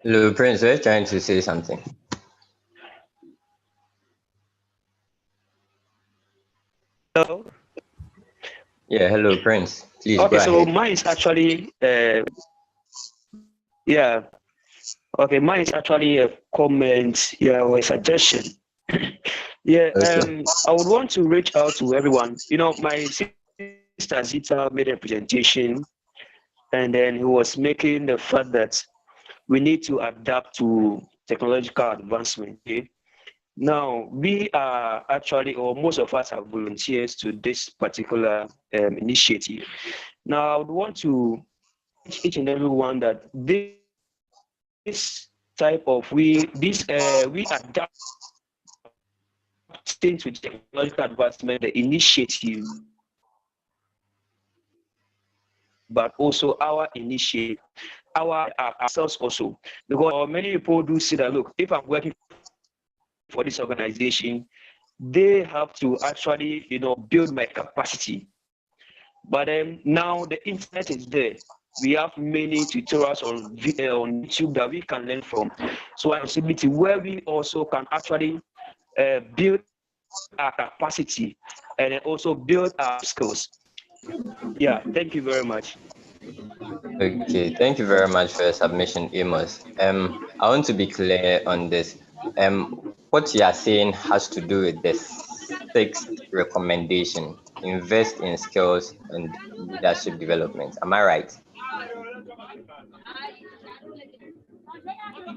S3: Hello, Prince, we're trying to say something.
S11: Hello.
S3: Yeah, hello, Prince. Please
S11: Okay,
S3: go
S11: so
S3: ahead.
S11: mine is actually yeah. Okay, mine is actually a comment, yeah, or a suggestion. Yeah,
S3: Okay.
S11: I would want to reach out to everyone. You know, my sister Zita made a presentation, and then he was making the fact that we need to adapt to technological advancement. Okay? Now, we are actually, or most of us are volunteers to this particular initiative. Now, I would want to teach each and everyone that this type of we adapting to technological advancement, the initiative, but also our initiative, ourselves also, because many people do see that, look, if I'm working for this organization, they have to actually, build my capacity. But now the internet is there. We have many tutorials on YouTube that we can learn from. So a possibility where we also can actually build our capacity and also build our skills. Yeah, thank you very much.
S3: Okay, thank you very much for your submission, Amos. I want to be clear on this. What you are saying has to do with the sixth recommendation: invest in skills and leadership development. Am I right?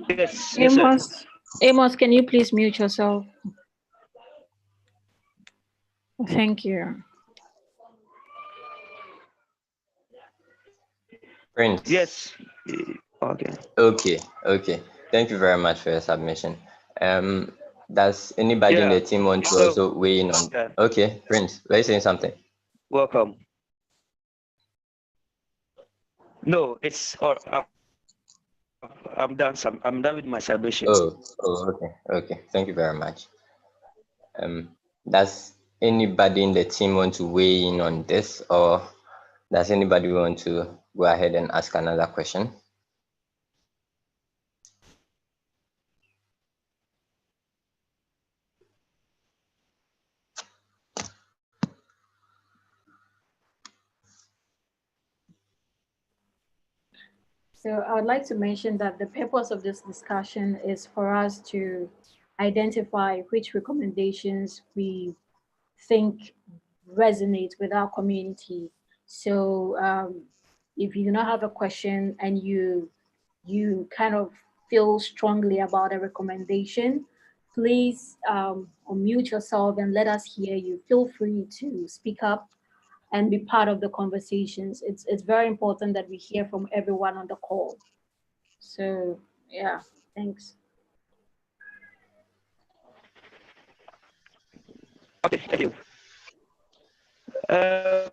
S11: Yes, sir.
S8: Amos, can you please mute yourself? Thank you.
S3: Prince?
S11: Yes. Okay.
S3: Okay. Thank you very much for your submission. Does anybody in the team want to also weigh in on? Okay, Prince, were you saying something?
S11: Welcome. No, it's I'm done. I'm done with my celebration.
S3: Okay. Okay. Thank you very much. Does anybody in the team want to weigh in on this, or does anybody want to go ahead and ask another question?
S8: So I would like to mention that the purpose of this discussion is for us to identify which recommendations we think resonate with our community. So if you do not have a question and you kind of feel strongly about a recommendation, please unmute yourself and let us hear you. Feel free to speak up and be part of the conversations. It's very important that we hear from everyone on the call. So yeah, thanks.
S11: Okay, thank you. Well,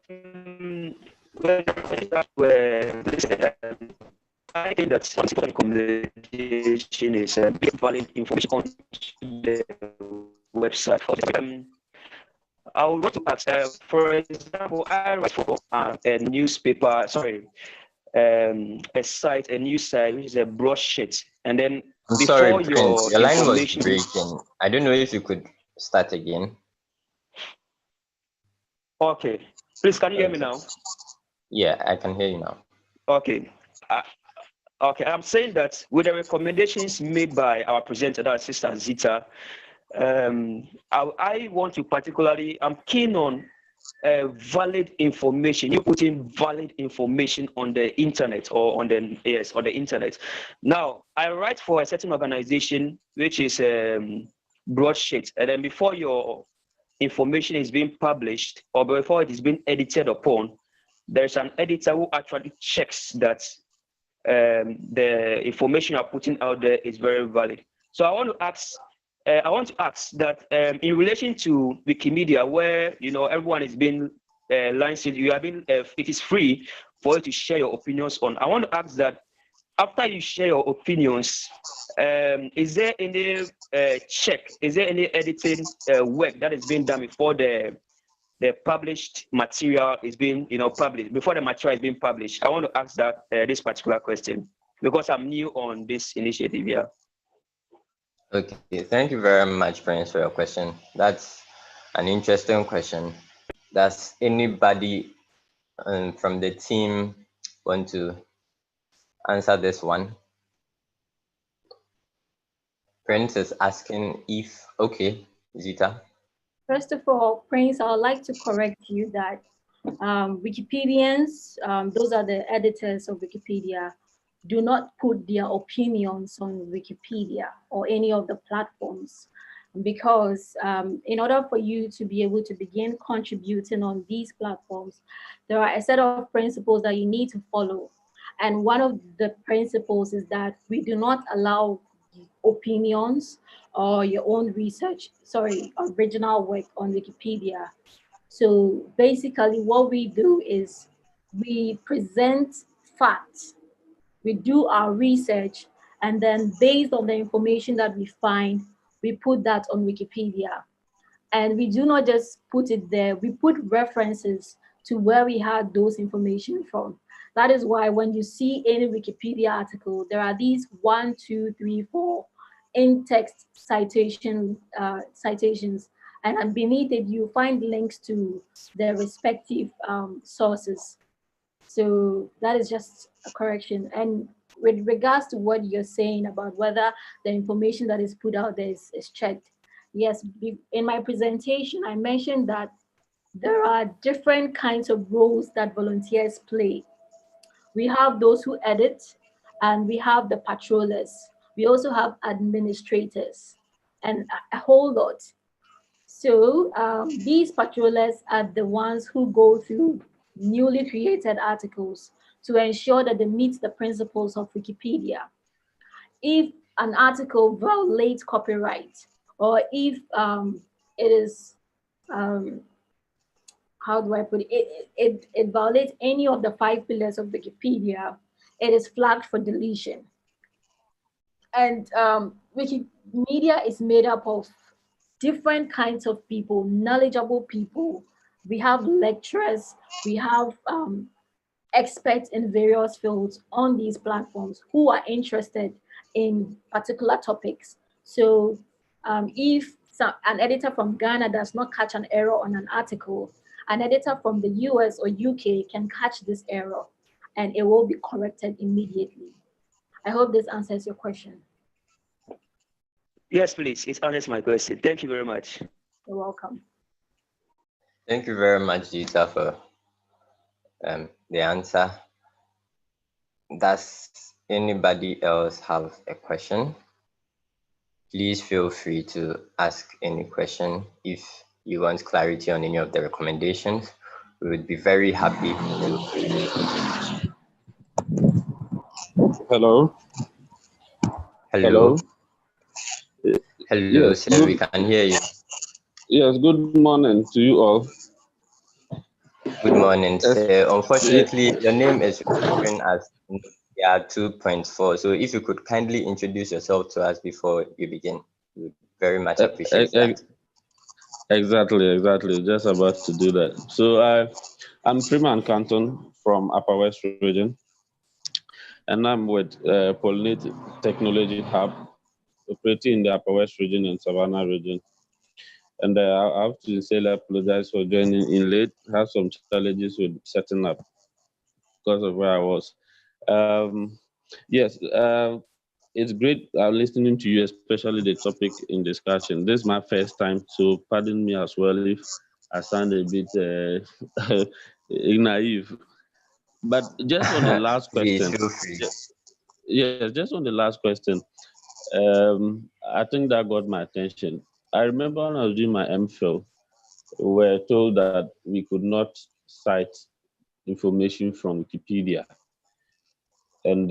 S11: I think that communication is valid information on the website. I would want to ask, for example, I write for a newspaper, sorry, a site, a news site, which is a broadsheet, and then
S3: I'm
S11: before
S3: sorry, Prince.
S11: your
S3: Your line was
S11: information.
S3: breaking. I don't know if you could start again.
S11: Okay, please, can you hear me now?
S3: Yeah, I can hear you now.
S11: Okay. Okay, I'm saying that with the recommendations made by our presenter, our sister Zita, I want to particularly, I'm keen on valid information. You put in valid information on the internet or on the internet. Now, I write for a certain organization which is broadsheet, and then before your information is being published or before it is being edited upon, there's an editor who actually checks that the information you're putting out there is very valid. So I want to ask that in relation to Wikimedia, where everyone is being licensed, it is free for you to share your opinions on. I want to ask that after you share your opinions, is there any check? Is there any editing work that is being done before the published material is being published, before the material is being published? I want to ask that this particular question because I'm new on this initiative here.
S3: Okay, thank you very much, Prince, for your question. That's an interesting question. Does anybody from the team want to answer this one? Prince is asking if, okay, Zita.
S8: First of all, Prince, I would like to correct you that Wikipedians, those are the editors of Wikipedia, do not put their opinions on Wikipedia or any of the platforms, because in order for you to be able to begin contributing on these platforms, there are a set of principles that you need to follow. And one of the principles is that we do not allow opinions or your own research, original work on Wikipedia. So basically what we do is we present facts, we do our research, and then based on the information that we find, we put that on Wikipedia. And we do not just put it there, we put references to where we had those information from. That is why when you see any Wikipedia article, there are these 1, 2, 3, 4 in-text citations, and beneath it, you find links to the respective sources. So that is just a correction. And with regards to what you're saying about whether the information that is put out there is checked, yes, in my presentation, I mentioned that there are different kinds of roles that volunteers play. We have those who edit, and we have the patrollers. We also have administrators, and a whole lot. So these patrollers are the ones who go through newly created articles to ensure that they meet the principles of Wikipedia. If an article violates copyright, or if it is, how do I put it? It violates any of the 5 pillars of Wikipedia, it is flagged for deletion. And Wikimedia is made up of different kinds of people, knowledgeable people. We have lecturers, we have experts in various fields on these platforms who are interested in particular topics. So if an editor from Ghana does not catch an error on an article, an editor from the US or UK can catch this error and it will be corrected immediately. I hope this answers your question.
S11: Yes, please. It answers my question. Thank you very much.
S8: You're welcome.
S3: Thank you very much, Gita, for the answer. Does anybody else have a question? Please feel free to ask any question. If you want clarity on any of the recommendations, we would be very happy to.
S12: Hello.
S3: Hello. Hello,
S12: Yes,
S3: sir. We can hear you.
S12: Yes, good morning to you all.
S3: Good morning, sir. Unfortunately, your name is registering as 2.4. So if you could kindly introduce yourself to us before you begin, we would very much appreciate that.
S12: Exactly. Just about to do that. So I'm Freeman Canton from Upper West Region, and I'm with Pollinate Technology Hub, operating in the Upper West Region and Savannah Region. And I have to sincerely apologize for joining in late. I have some challenges with setting up because of where I was. Yes, it's great listening to you, especially the topic in discussion. This is my first time, so pardon me as well if I sound a bit naive. But just on the last question,
S3: Please feel free.
S12: yes, just on the last question, I think that got my attention. I remember when I was doing my MPhil, we were told that we could not cite information from Wikipedia. And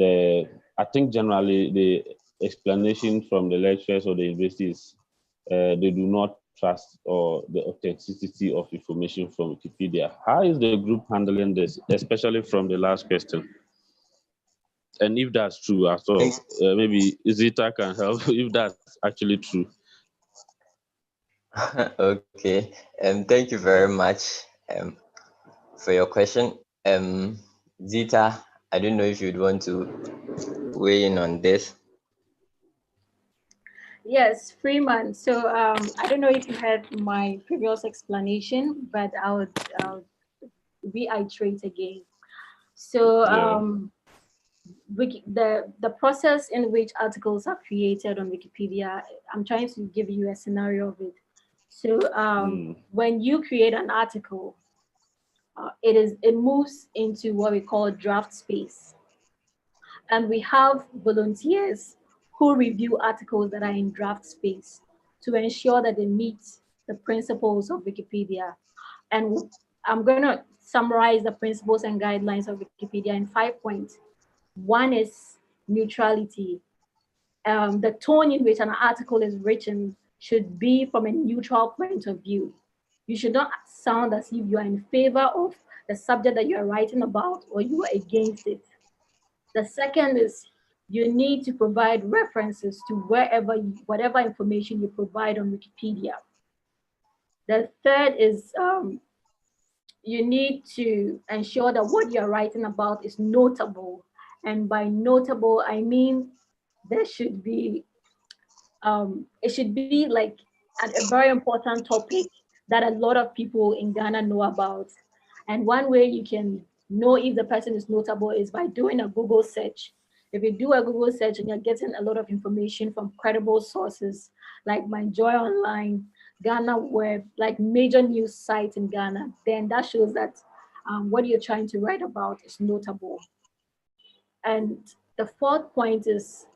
S12: I think generally the explanation from the lecturers or the universities, they do not trust or the authenticity of information from Wikipedia. How is the group handling this, especially from the last question? And if that's true at all, maybe Zita can help if that's actually true.
S3: Okay. Thank you very much for your question. Zita, I don't know if you'd want to weigh in on this.
S8: Yes, Freeman. So I don't know if you heard my previous explanation, but I'll reiterate again. So the process in which articles are created on Wikipedia, I'm trying to give you a scenario of it. So when you create an article, it moves into what we call draft space. And we have volunteers who review articles that are in draft space to ensure that they meet the principles of Wikipedia. And I'm going to summarize the principles and guidelines of Wikipedia in 5 points. One is neutrality. The tone in which an article is written should be from a neutral point of view. You should not sound as if you are in favor of the subject that you are writing about or you are against it. The second is you need to provide references to whatever information you provide on Wikipedia. The third is you need to ensure that what you're writing about is notable. And by notable, I mean there should be, it should be like a very important topic that a lot of people in Ghana know about. And one way you can know if the person is notable is by doing a Google search. If you do a Google search and you're getting a lot of information from credible sources like My Joy Online, Ghana Web, like major news sites in Ghana, then that shows that what you're trying to write about is notable. And the fourth point is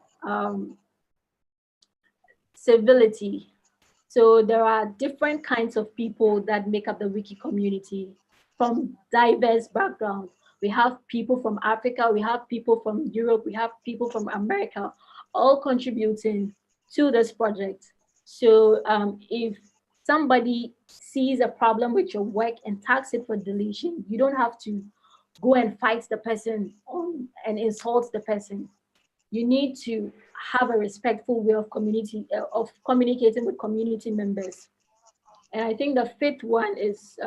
S8: civility. So there are different kinds of people that make up the wiki community from diverse backgrounds. We have people from Africa, we have people from Europe, we have people from America, all contributing to this project. So if somebody sees a problem with your work and tags it for deletion, you don't have to go and fight the person and insult the person. You need to have a respectful way of communicating with community members. And I think the fifth one is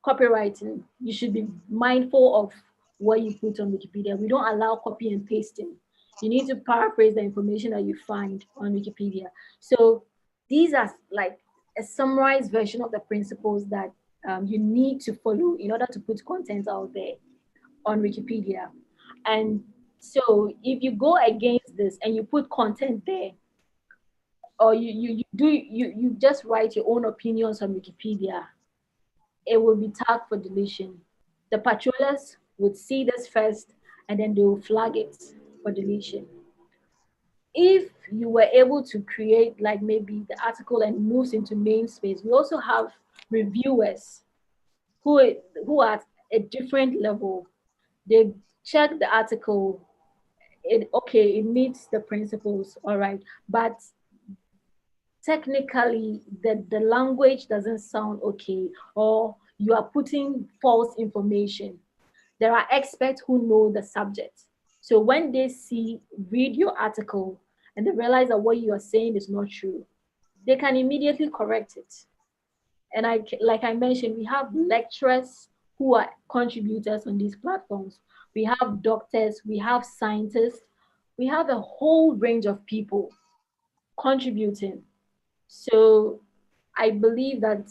S8: copywriting. You should be mindful of what you put on Wikipedia. We don't allow copy and pasting. You need to paraphrase the information that you find on Wikipedia. So these are like a summarized version of the principles that you need to follow in order to put content out there on Wikipedia. And so if you go against this and you put content there, or you just write your own opinions on Wikipedia, it will be tagged for deletion. The patrollers would see this first and then they will flag it for deletion. If you were able to create like maybe the article and moves into main space, we also have reviewers who are at a different level. They check the article, it meets the principles, all right, but technically the language doesn't sound okay, or you are putting false information. There are experts who know the subject. So when they read your article and they realize that what you are saying is not true, they can immediately correct it. And like I mentioned, we have lecturers who are contributors on these platforms. We have doctors, we have scientists, we have a whole range of people contributing. So I believe that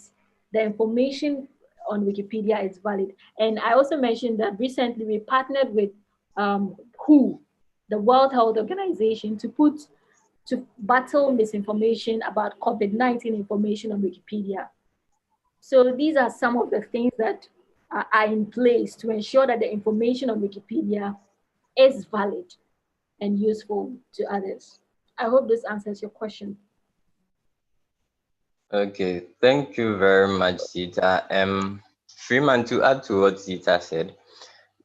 S8: the information on Wikipedia is valid. And I also mentioned that recently we partnered with WHO, the World Health Organization, to battle misinformation about COVID-19 information on Wikipedia. So these are some of the things that are in place to ensure that the information on Wikipedia is valid and useful to others. I hope this answers your question.
S3: Okay, thank you very much, Zita. Freeman, to add to what Zita said,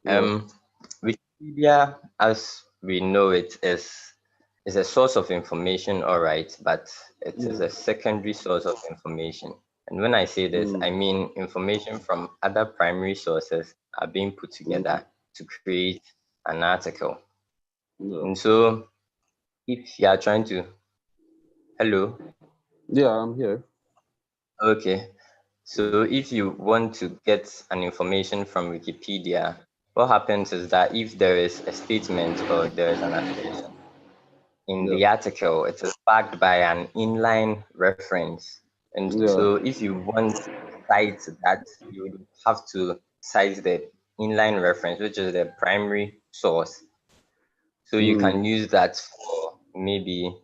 S3: Wikipedia, as we know it, is a source of information, all right, but it is a secondary source of information. And when I say this, I mean information from other primary sources are being put together to create an article. And so if you are trying to, hello?
S12: Yeah, I'm here.
S3: Okay. So if you want to get an information from Wikipedia, what happens is that if there is a statement or there is an assertion in the article, it is backed by an inline reference. And so if you want to cite that, you would have to cite the inline reference, which is the primary source. So you can use that for maybe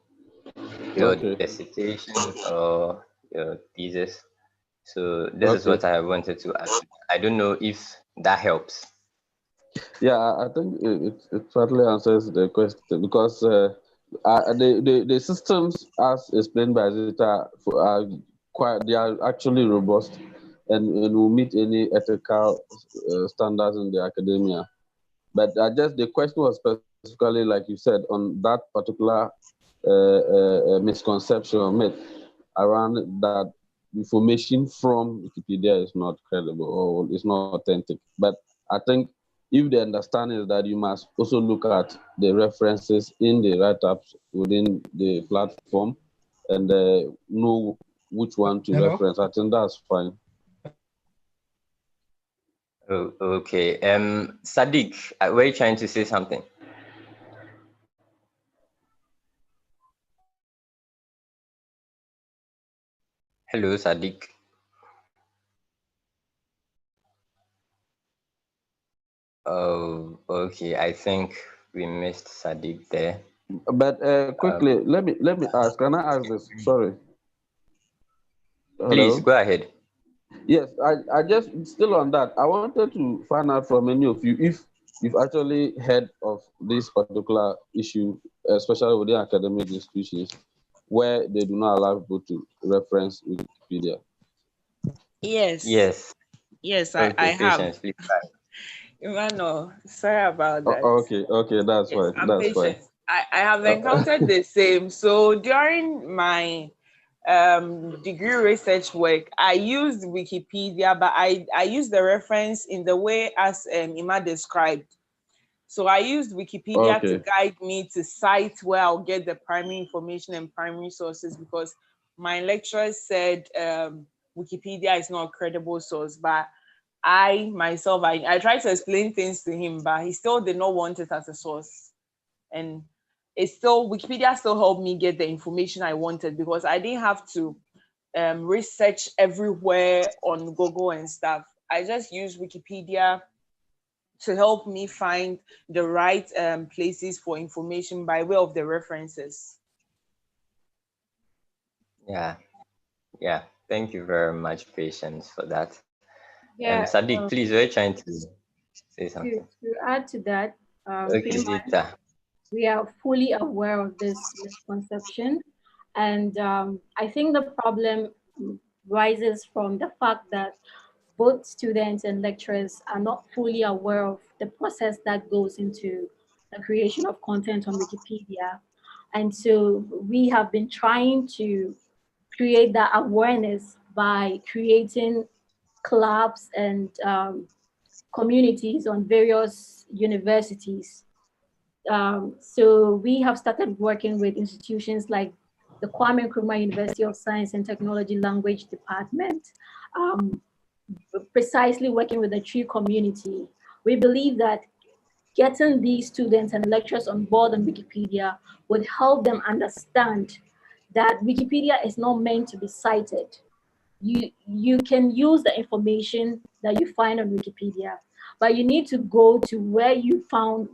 S3: your dissertation or your thesis. So this is what I wanted to ask. I don't know if that helps.
S12: Yeah, I think it partly answers the question, because the systems, as explained by Zita, they are actually robust and will meet any ethical standards in the academia. But the question was specifically, like you said, on that particular misconception or myth around that information from Wikipedia is not credible or is not authentic. But I think if the understanding is that you must also look at the references in the write-ups within the platform and know which one to reference, I think that's fine.
S3: Oh, okay. Sadiq, were you trying to say something? Hello, Sadiq. Oh, okay. I think we missed Sadiq there.
S12: But quickly, let me ask. Can I ask this? Sorry.
S3: Please go ahead.
S12: Yes, I just still on that. I wanted to find out from any of you if you've actually heard of this particular issue, especially within academic institutions, where they do not allow people to reference Wikipedia.
S4: Yes.
S3: Yes.
S4: Yes,
S3: okay,
S4: I have.
S3: Patience, please.
S4: Emmanuel, sorry about that.
S12: Okay, that's fine.
S4: I'm
S12: That's
S4: patient.
S12: fine.
S4: I have encountered the same. So during my degree research work, I used Wikipedia, but I used the reference in the way as Ima described. So I used Wikipedia to guide me to sites where I'll get the primary information and primary sources, because my lecturers said Wikipedia is not a credible source. But I myself, I tried to explain things to him, but he still did not want it as a source. And Wikipedia still helped me get the information I wanted, because I didn't have to research everywhere on Google and stuff. I just used Wikipedia to help me find the right places for information by way of the references.
S3: Yeah. Thank you very much, Patience, for that.
S8: Yeah.
S3: Sadiq, please, we're trying to say something.
S8: To add to that,
S3: Okay, Zita.
S8: we are fully aware of this misconception. And I think the problem rises from the fact that both students and lecturers are not fully aware of the process that goes into the creation of content on Wikipedia. And so we have been trying to create that awareness by creating clubs and communities on various universities. So we have started working with institutions like the Kwame Nkrumah University of Science and Technology Language Department, precisely working with the Tree community. We believe that getting these students and lecturers on board on Wikipedia would help them understand that Wikipedia is not meant to be cited. You can use the information that you find on Wikipedia, but you need to go to where we found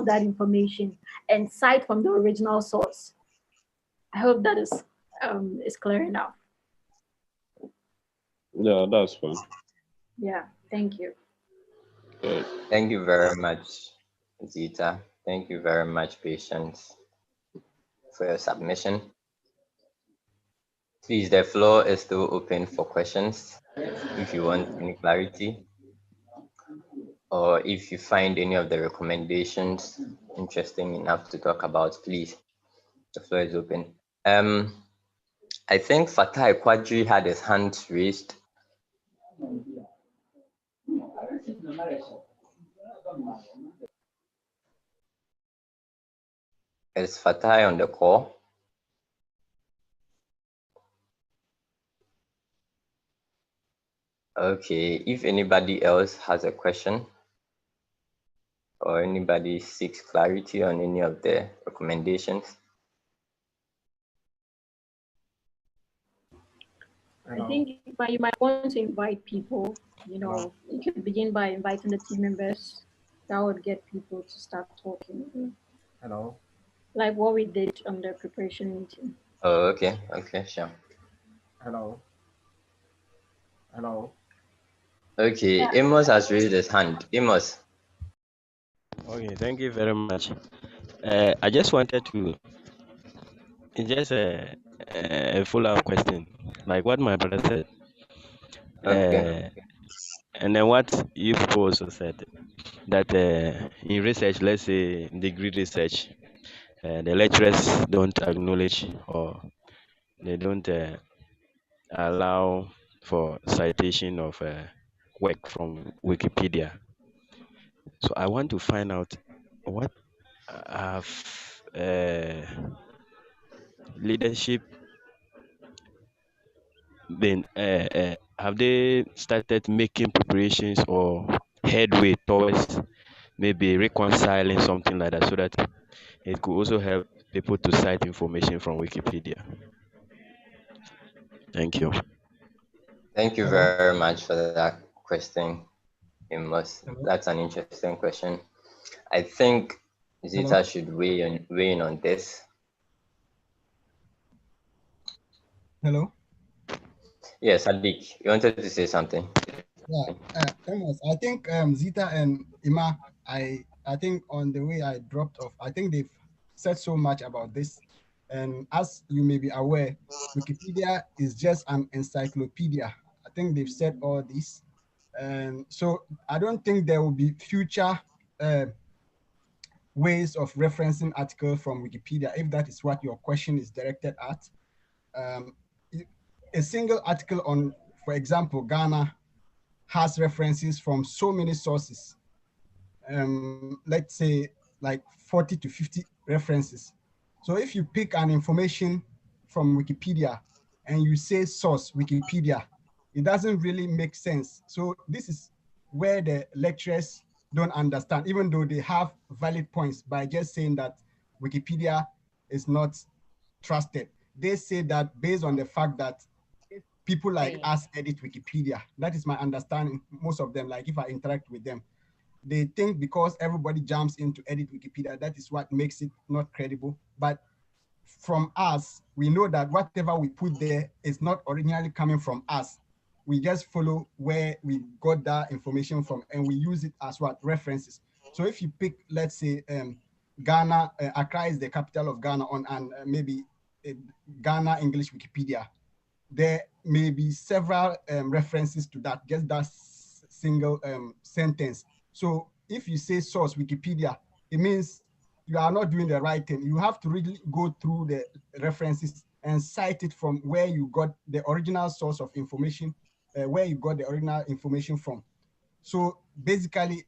S8: that information and cite from the original source. I hope that is clear enough.
S12: Yeah, that's fine.
S8: Yeah, thank you.
S3: Thank you very much, Zita. Thank you very much, Patience, for your submission. Please, the floor is still open for questions. If you want any clarity, or if you find any of the recommendations interesting enough to talk about, please, the floor is open. I think Fatai Quadri had his hand raised. Is Fatai on the call? Okay, if anybody else has a question or anybody seeks clarity on any of the recommendations.
S8: I think you might want to invite people, you can begin by inviting the team members. That would get people to start talking.
S1: Hello.
S8: Like what we did on the preparation meeting.
S3: Oh, okay, sure.
S1: Hello.
S3: Okay, yeah. Amos has raised his hand. Amos.
S15: Okay, thank you very much. I just wanted to just a follow-up question, like what my brother said.
S3: Okay.
S15: And then what you people also said, that in research, let's say degree research, the lecturers don't acknowledge or they don't allow for citation of work from Wikipedia. So I want to find out what have leadership been have they started making preparations or headway towards maybe reconciling something like that, so that it could also help people to cite information from Wikipedia? Thank you.
S3: Thank you very much for that question, Amos. That's an interesting question. I think Zita should weigh in on this.
S14: Hello.
S3: Yes, Sadiq, you wanted to say something?
S14: Yeah, Amos, I think Zita and Ima, I think on the way I dropped off, I think they've said so much about this. And as you may be aware, Wikipedia is just an encyclopedia. I think they've said all this. And so I don't think there will be future ways of referencing articles from Wikipedia, if that is what your question is directed at. a single article on, for example, Ghana has references from so many sources. Let's say like 40 to 50 references. So if you pick an information from Wikipedia and you say source Wikipedia, it doesn't really make sense. So this is where the lecturers don't understand, even though they have valid points by just saying that Wikipedia is not trusted. They say that based on the fact that people like us edit Wikipedia. That is my understanding. Most of them, like if I interact with them, they think because everybody jumps into edit Wikipedia, that is what makes it not credible. But from us, we know that whatever we put there is not originally coming from us. We just follow where we got that information from and we use it as what references. So if you pick, let's say, Ghana, Accra is the capital of Ghana on, and maybe Ghana English Wikipedia, there may be several references to that, just that single sentence. So if you say source Wikipedia, it means you are not doing the right thing. You have to really go through the references and cite it from where you got the original source of information, where you got the original information from. So basically,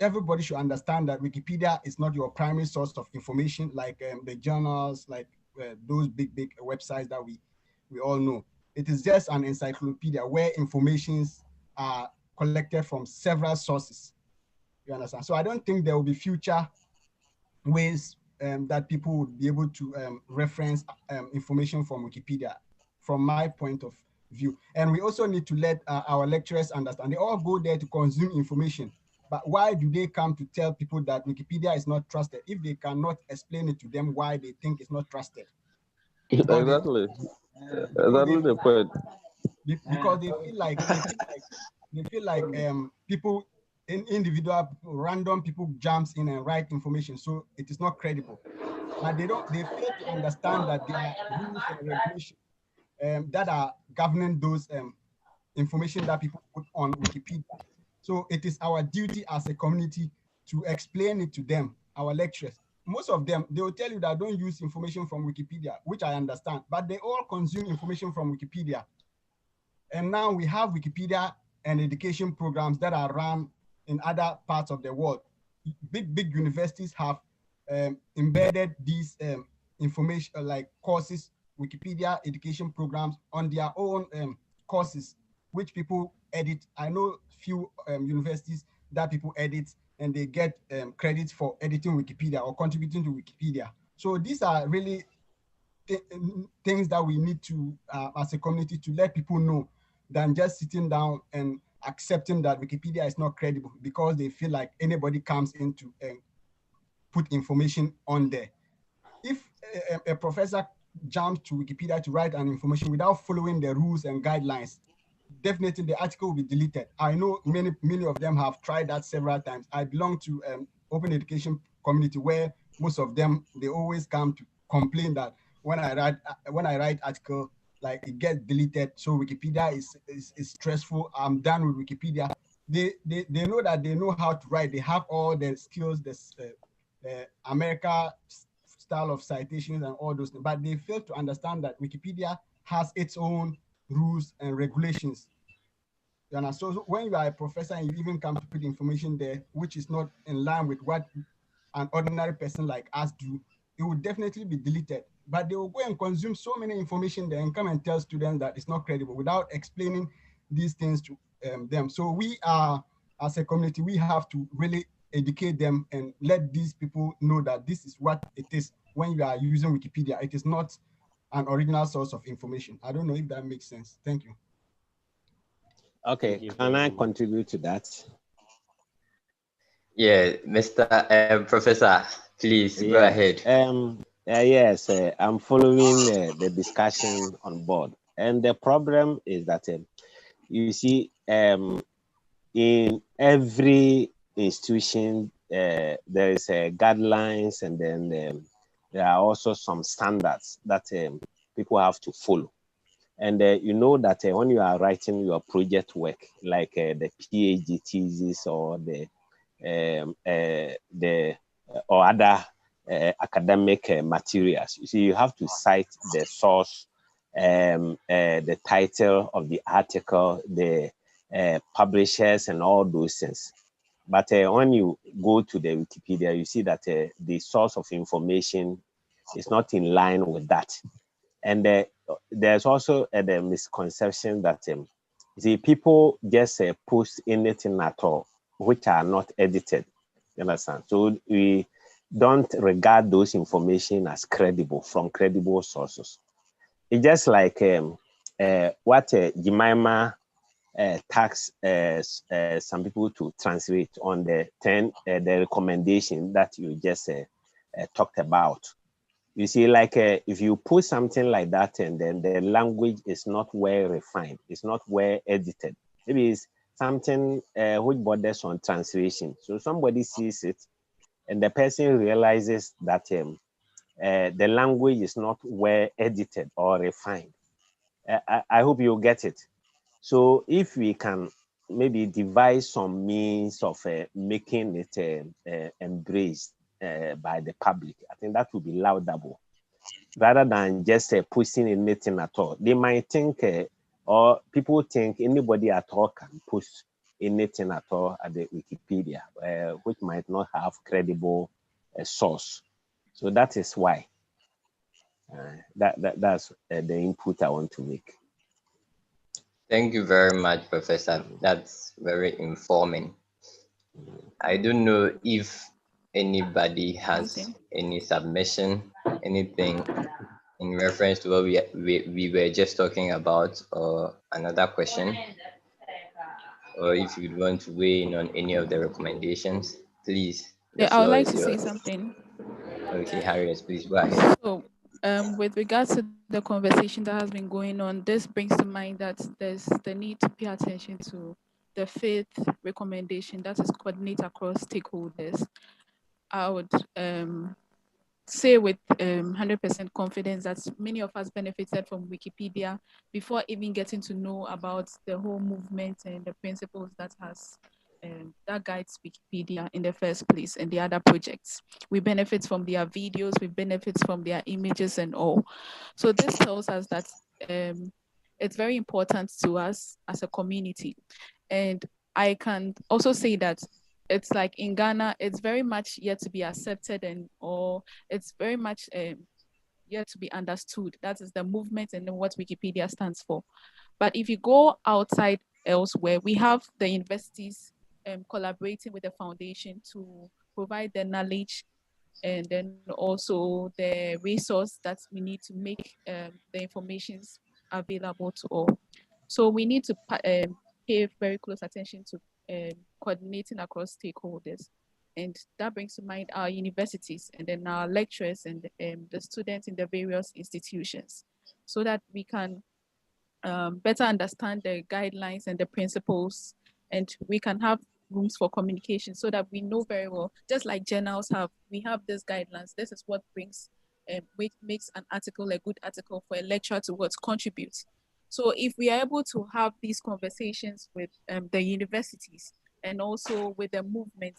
S14: everybody should understand that Wikipedia is not your primary source of information, like the journals, like those big websites that we all know. It is just an encyclopedia where informations are collected from several sources. You understand? So I don't think there will be future ways that people would be able to reference information from Wikipedia, from my point of view. And we also need to let our lecturers understand. They all go there to consume information. But why do they come to tell people that Wikipedia is not trusted if they cannot explain it to them why they think it's not trusted?
S12: Exactly. Exactly the point.
S14: Because they feel like people, individual random people jumps in and write information, so it is not credible. But they fail to understand that there are rules and regulations that are governing those information that people put on Wikipedia. So it is our duty as a community to explain it to them, our lecturers. Most of them, they will tell you that don't use information from Wikipedia, which I understand, but they all consume information from Wikipedia. And now we have Wikipedia and education programs that are run in other parts of the world. Big universities have embedded these information like courses, Wikipedia education programs on their own courses, which people edit. I know few universities that people edit and they get credits for editing Wikipedia or contributing to Wikipedia. So these are really things that we need to, as a community, to let people know than just sitting down and accepting that Wikipedia is not credible because they feel like anybody comes in to put information on there. If a professor jumps to Wikipedia to write an information without following the rules and guidelines, definitely the article will be deleted. I know many of them have tried that several times. I belong to open education community where most of them, they always come to complain that when I write article, like it gets deleted. So Wikipedia is stressful. I'm done with Wikipedia. They know that they know how to write. They have all the skills, America style of citations and all those things, but they fail to understand that Wikipedia has its own rules and regulations. And so when you are a professor and you even come to put information there, which is not in line with what an ordinary person like us do, it will definitely be deleted. But they will go and consume so many information there and come and tell students that it's not credible without explaining these things to them. So we are, as a community, we have to really educate them and let these people know that this is what it is when you are using Wikipedia. It is not an original source of information. I don't know if that makes sense. Thank you.
S16: Okay, can I contribute to that?
S3: Yeah, Mr. Professor, please go ahead.
S16: Yes, I'm following the discussion on board. And the problem is that, you see, in every institution, there is guidelines, and then there are also some standards that people have to follow. And you know that when you are writing your project work, like the PhD thesis or the or other academic materials, you see, you have to cite the source the title of the article, the publishers, and all those things. But when you go to the Wikipedia, you see that the source of information is not in line with that. And there's also the misconception that you see, people just post anything at all, which are not edited. You understand? So we don't regard those information as credible from credible sources. It's just like what Jemima tasked some people to translate on the the recommendation that you just talked about. You see, like if you put something like that and then the language is not well refined, it's not well edited. Maybe it's something which borders on translation. So somebody sees it and the person realizes that the language is not well edited or refined. I hope you get it. So if we can maybe devise some means of making it embraced by the public, I think that would be laudable, rather than just posting anything at all. They might think, or people think anybody at all can post anything at all at the Wikipedia, which might not have credible source. So that is why. That's the input I want to make.
S3: Thank you very much, Professor. That's very informing. I don't know if anybody has any submission, anything in reference to what we were just talking about, or another question, or if you'd want to weigh in on any of the recommendations, please, the
S17: Yeah, I would
S3: floor
S17: like
S3: is
S17: to say
S3: yours.
S17: something.
S3: Okay, Harriet, please go ahead.
S17: So, with regards to the conversation that has been going on, this brings to mind that there's the need to pay attention to the fifth recommendation, that is coordinate across stakeholders. I would say with 100% confidence that many of us benefited from Wikipedia before even getting to know about the whole movement and the principles that that guides Wikipedia in the first place and the other projects. We benefit from their videos, we benefit from their images and all. So this tells us that it's very important to us as a community. And I can also say that it's like in Ghana, it's very much yet to be accepted or it's very much yet to be understood. That is the movement and what Wikipedia stands for. But if you go outside elsewhere, we have the universities collaborating with the foundation to provide the knowledge and then also the resource that we need to make the information available to all. So we need to pay very close attention to coordinating across stakeholders. And that brings to mind our universities and then our lecturers and the students in the various institutions so that we can better understand the guidelines and the principles, and we can have rooms for communication so that we know very well, just like journals have, we have these guidelines. This is what brings, makes an article a good article for a lecturer to what contribute. So if we are able to have these conversations with the universities and also with the movement,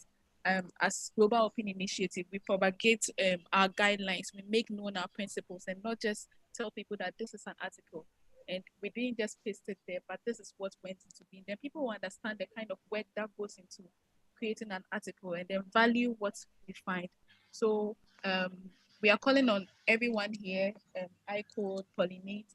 S17: as Global Open Initiative, we propagate our guidelines, we make known our principles and not just tell people that this is an article and we didn't just paste it there, but this is what went into being. Then people will understand the kind of work that goes into creating an article and then value what we find. So we are calling on everyone here, iCode, Pollinate.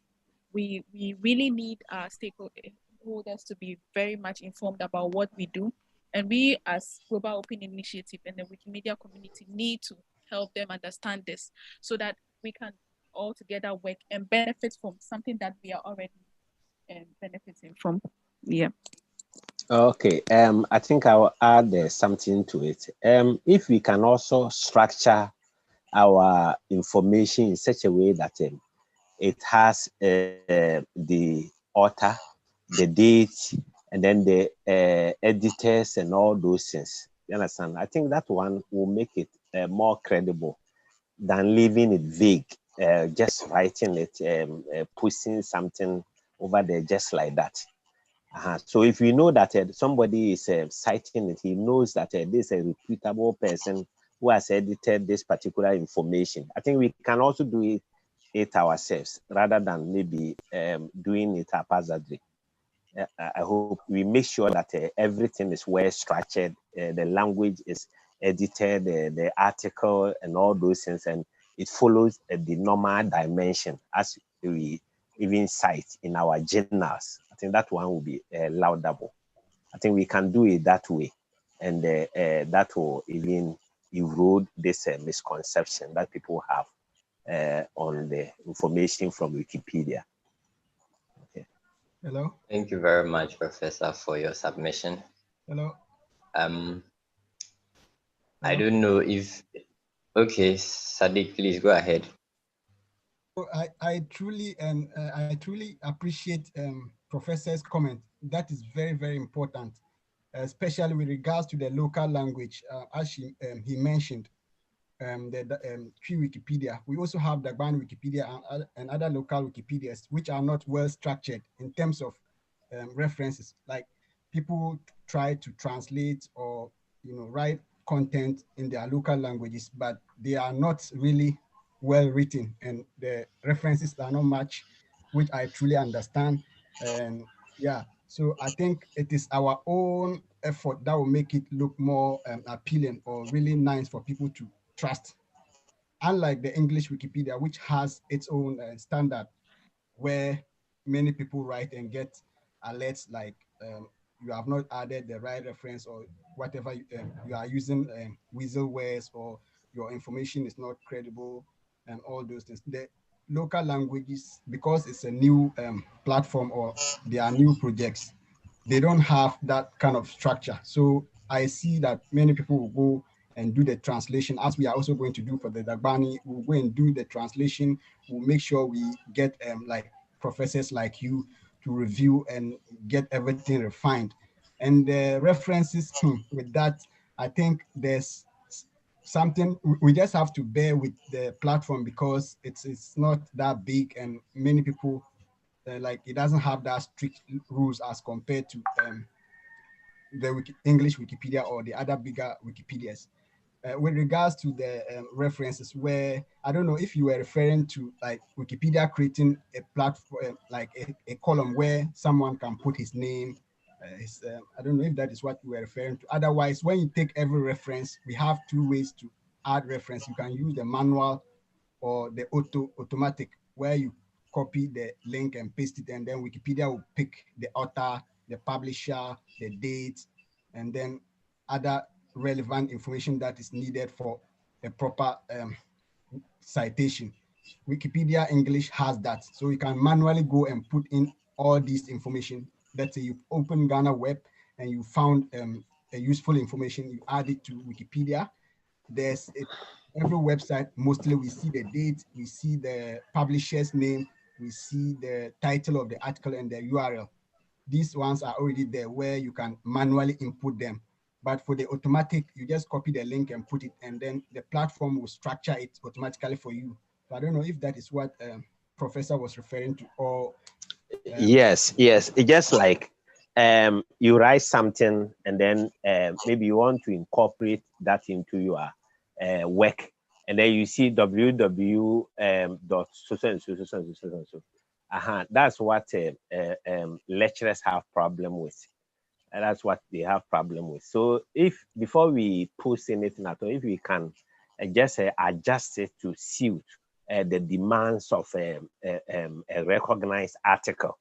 S17: We really need our stakeholders to be very much informed about what we do. And we as Global Open Initiative and the Wikimedia community need to help them understand this so that we can all together work and benefit from something that we are already benefiting from. Yeah.
S16: Okay. I think I will add something to it. If we can also structure our information in such a way that it has the author, the date, and then the editors and all those things. You understand? I think that one will make it more credible than leaving it vague, just writing it, pushing something over there just like that. So if we know that somebody is citing it, he knows that this is a reputable person who has edited this particular information. I think we can also do it it ourselves rather than maybe doing it haphazardly. I hope we make sure that everything is well structured, the language is edited, the article and all those things, and it follows the normal dimension as we even cite in our journals. I think that one will be laudable. I think we can do it that way, and that will even erode this misconception that people have on the information from Wikipedia. Okay.
S14: Hello.
S3: Thank you very much, Professor, for your submission.
S14: Hello.
S3: I don't know if, okay, Sadiq, please go ahead.
S14: I truly appreciate Professor's comment. That is very, very important, especially with regards to the local language. As he mentioned, the Tree Wikipedia. We also have the Dagbani Wikipedia and other local Wikipedias, which are not well structured in terms of references. Like people try to translate or write content in their local languages, but they are not really well written, and the references are not much, which I truly understand. And yeah, so I think it is our own effort that will make it look more appealing or really nice for people to trust. Unlike the English Wikipedia, which has its own standard, where many people write and get alerts like you have not added the right reference or whatever, you are using weasel words, or your information is not credible, and all those things. The local languages, because it's a new platform or they are new projects, they don't have that kind of structure. So I see that many people will go and do the translation, as we are also going to do for the Dagbani. We'll go and do the translation. We'll make sure we get like professors like you to review and get everything refined. And the references with that, I think there's something we just have to bear with the platform, because it's not that big, and many people like it doesn't have that strict rules as compared to the English Wikipedia or the other bigger Wikipedias. With regards to the references, where I don't know if you were referring to like Wikipedia creating a platform, like a column where someone can put his name. I don't know if that is what you were referring to. Otherwise, when you take every reference, we have two ways to add reference. You can use the manual or the automatic, where you copy the link and paste it, and then Wikipedia will pick the author, the publisher, the date, and then other relevant information that is needed for a proper citation. Wikipedia English has that, so you can manually go and put in all these information. Let's say you open Ghana Web and you found a useful information, you add it to Wikipedia. There's every website, mostly we see the date, we see the publisher's name, we see the title of the article and the URL. These ones are already there where you can manually input them. But for the automatic, you just copy the link and put it, and then the platform will structure it automatically for you. So I don't know if that is what Professor was referring to, or
S16: yes. It's just like you write something, and then maybe you want to incorporate that into your work, and then you see www dot so and so so and so so and so. That's what lecturers have problem with. And that's what they have problem with. So if before we post anything at all, if we can just adjust it to suit the demands of a recognized article.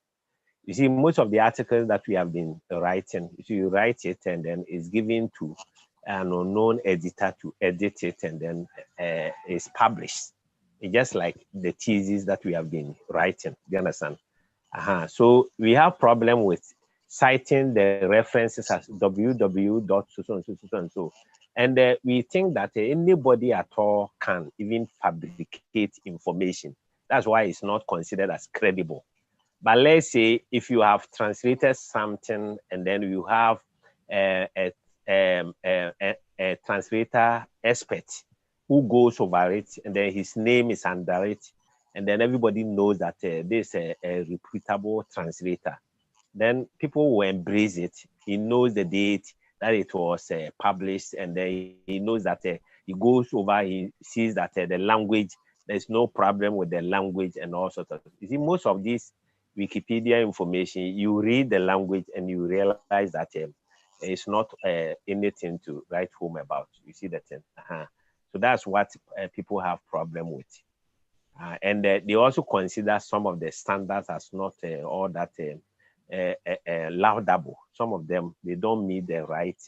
S16: You see, most of the articles that we have been writing, if you write it and then it's given to an unknown editor to edit it, and then it's published. It's just like the thesis that we have been writing. Do you understand? So we have problem with citing the references as www. so. And we think that anybody at all can even fabricate information. That's why it's not considered as credible. But let's say if you have translated something, and then you have a translator expert who goes over it, and then his name is under it, and then everybody knows that this is a reputable translator, then people will embrace it. He knows the date that it was published, and then he knows that he goes over, he sees that the language there's no problem with the language and all sorts of. You see, most of these Wikipedia information, you read the language and you realize that it's not anything to write home about. You see that. So that's what people have problem with. And they also consider some of the standards as not all that laudable. Some of them, they don't meet the right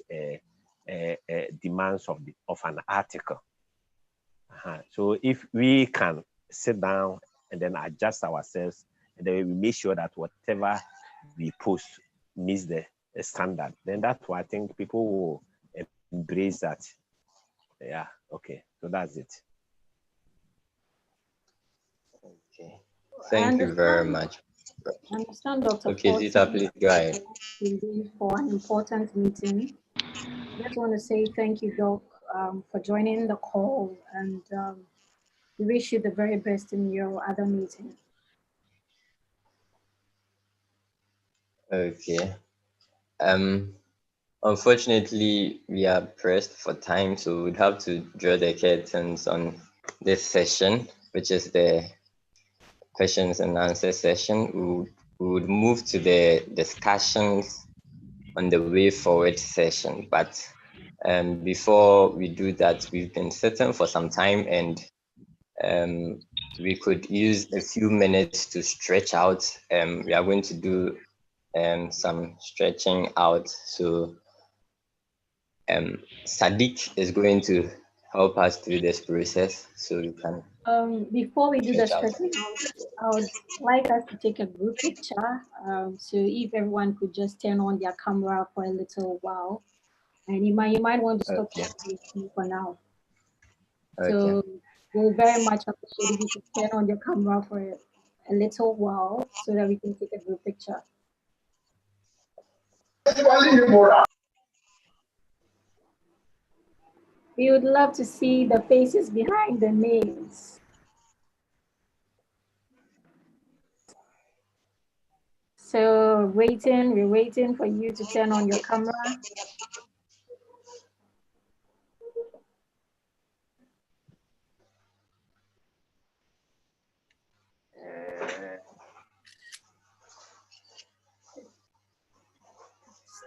S16: demands of an article. So if we can sit down and then adjust ourselves, and then we make sure that whatever we post meets the standard, then that's why I think people will embrace that. Yeah, okay, so that's it.
S3: Okay, thank you very much.
S8: I understand Dr.
S3: Okay, Zita, please go ahead.
S8: For an important meeting. I just want to say thank you, Doc, for joining the call, and we wish you the very best in your other meeting.
S3: Okay. Unfortunately, we are pressed for time, so we'd have to draw the curtains on this session, which is the questions and answer session. We would move to the discussions on the way forward session. But before we do that, we've been sitting for some time, and we could use a few minutes to stretch out. We are going to do some stretching out. So Sadiq is going to help us through this process, so we can.
S8: Before we do the
S3: stretch out.
S8: stretching out, I would like us to take a group picture. So if everyone could just turn on their camera for a little while, and you might want to stop talking for now. So we'll very much appreciate if you could turn on your camera for a little while so that we can take a group picture. We would love to see the faces behind the names. So we're waiting for you to turn on your camera.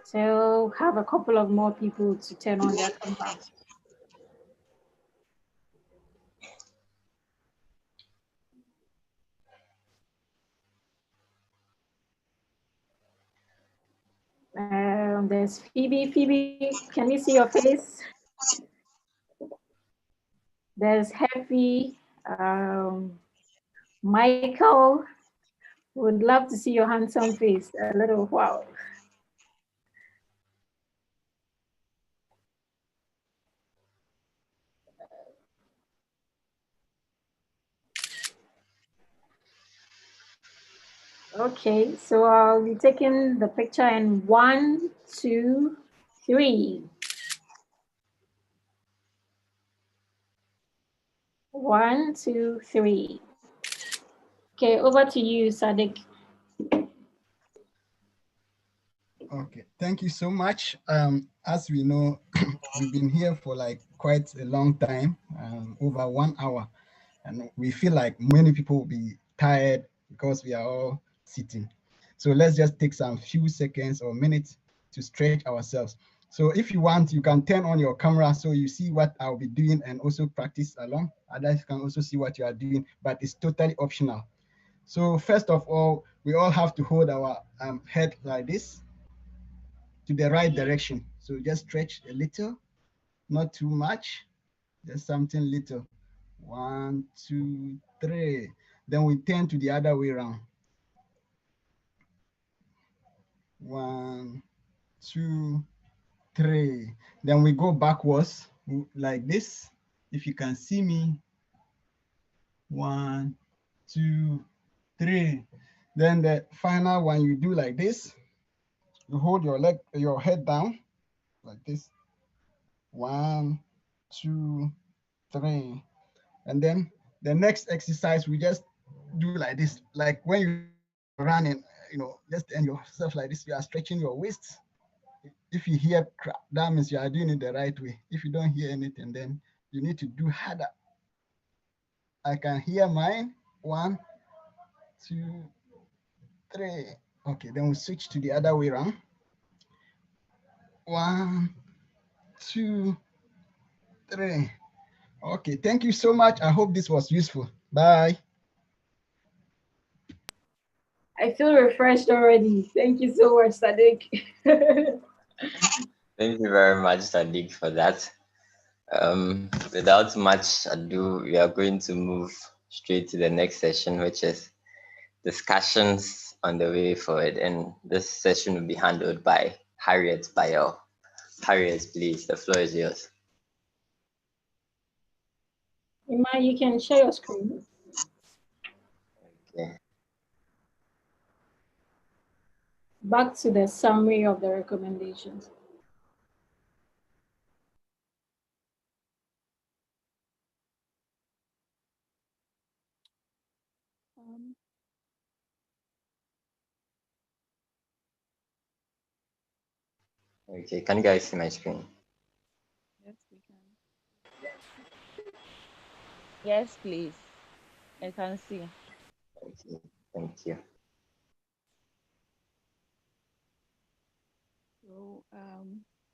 S8: Still have a couple of more people to turn on their camera. There's Phoebe. Phoebe, can we see your face? There's Happy, Michael. Would love to see your handsome face a little while. Okay, so I'll be taking the picture in 1, 2, 3. 1, 2, 3. Okay, over to you, Sadiq.
S14: Okay, thank you so much. As we know, we've been here for like quite a long time, over 1 hour, and we feel like many people will be tired because we are all sitting. So let's just take some few seconds or minutes to stretch ourselves. So if you want, you can turn on your camera so you see what I'll be doing and also practice along. Others can also see what you are doing, but it's totally optional. So first of all, we all have to hold our head like this to the right direction. So just stretch a little, not too much, just something little. 1, 2, 3. Then we turn to the other way around. 1, 2, 3. Then we go backwards like this. If you can see me. 1, 2, 3. Then the final one you do like this. You hold your head down like this. 1, 2, 3. And then the next exercise we just do like this. Like when you're running, just end yourself like this. You are stretching your waist. If you hear crap, that means you are doing it the right way. If you don't hear anything, then you need to do harder. I can hear mine. 1, 2, 3. Okay, then we switch to the other way around. 1, 2, 3. Okay, thank you so much. I hope this was useful. Bye.
S8: I feel refreshed already. Thank you so much, Sadiq.
S3: Thank you very much, Sadiq, for that. Without much ado, we are going to move straight to the next session, which is discussions on the way forward. And this session will be handled by Harriet Bayel. Harriet, please, the floor is yours.
S8: Ima, you can share your screen.
S3: Okay.
S8: Back to the summary of the recommendations.
S3: Okay, can you guys see my screen?
S17: Yes, we can.
S4: Yes, please. I can see.
S3: Okay, thank you.
S17: So,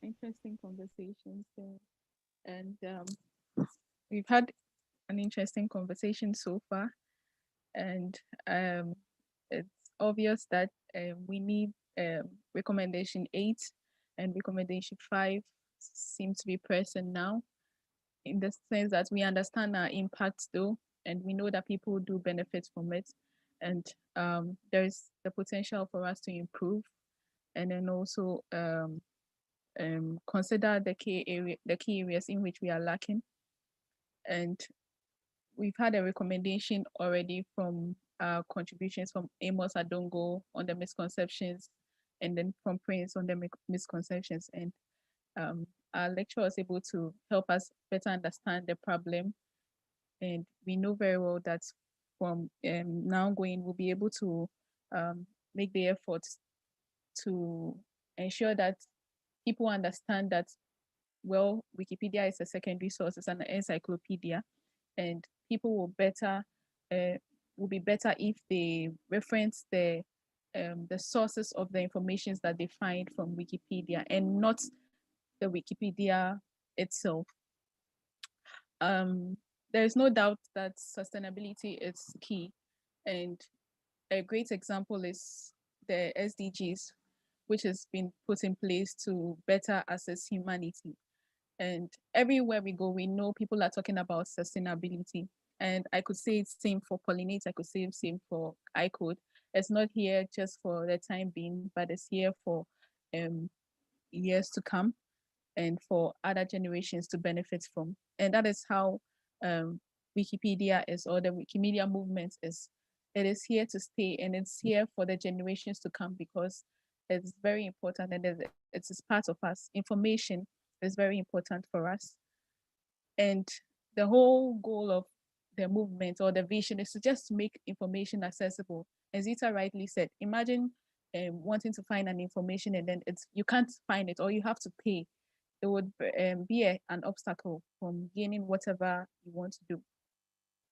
S17: interesting conversations there. And we've had an interesting conversation so far. And it's obvious that we need recommendation 8 and recommendation 5 seem to be present now, in the sense that we understand our impacts though, and we know that people do benefit from it. And there's the potential for us to improve, and then also consider the key areas in which we are lacking. And we've had a recommendation already from contributions from Amos Adongo on the misconceptions, and then from Prince on the misconceptions. And our lecturer was able to help us better understand the problem. And we know very well that from now going, we'll be able to make the efforts to ensure that people understand that, well, Wikipedia is a secondary source, it's an encyclopedia, and people will be better if they reference the sources of the information that they find from Wikipedia and not the Wikipedia itself. There is no doubt that sustainability is key, and a great example is the SDGs, which has been put in place to better assess humanity. And everywhere we go, we know people are talking about sustainability. And I could say it's same for Pollinate, I could say same for iCode. It's not here just for the time being, but it's here for years to come and for other generations to benefit from. And that is how Wikipedia is, or the Wikimedia movement is. It is here to stay, and it's here for the generations to come, because it's very important, and it's part of us. Information is very important for us. And the whole goal of the movement or the vision is to just make information accessible. As Zita rightly said, imagine wanting to find an information and then you can't find it, or you have to pay. It would be an obstacle from gaining whatever you want to do.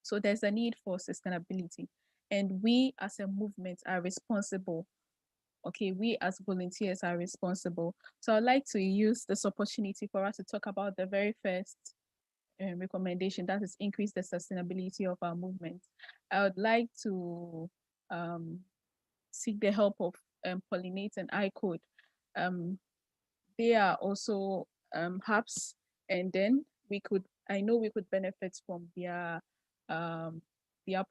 S17: So there's a need for sustainability. And we as a movement are responsible. Okay, we as volunteers are responsible. So I'd like to use this opportunity for us to talk about the very first recommendation, that is increase the sustainability of our movement. I would like to seek the help of Pollinate and iCode. They are also hubs, and then I know we could benefit from their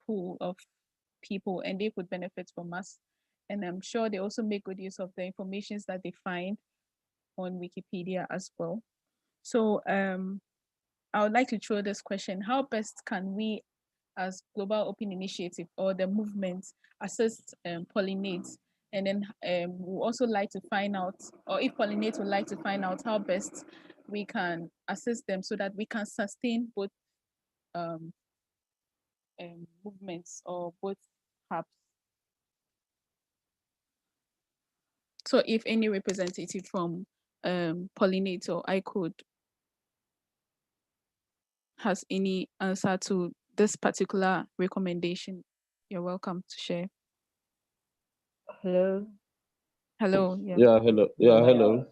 S17: pool of people, and they could benefit from us. And I'm sure they also make good use of the information that they find on Wikipedia as well. So I would like to throw this question: how best can we, as Global Open Initiative or the movement, assist Pollinate? And then we also like to find out, or if Pollinate would like to find out, how best we can assist them so that we can sustain both movements or both hubs. So if any representative from Pollinate or iCode has any answer to this particular recommendation? You're welcome to share.
S18: Hello.
S17: Hello. Yeah.
S12: Yeah, hello. Yeah, hello.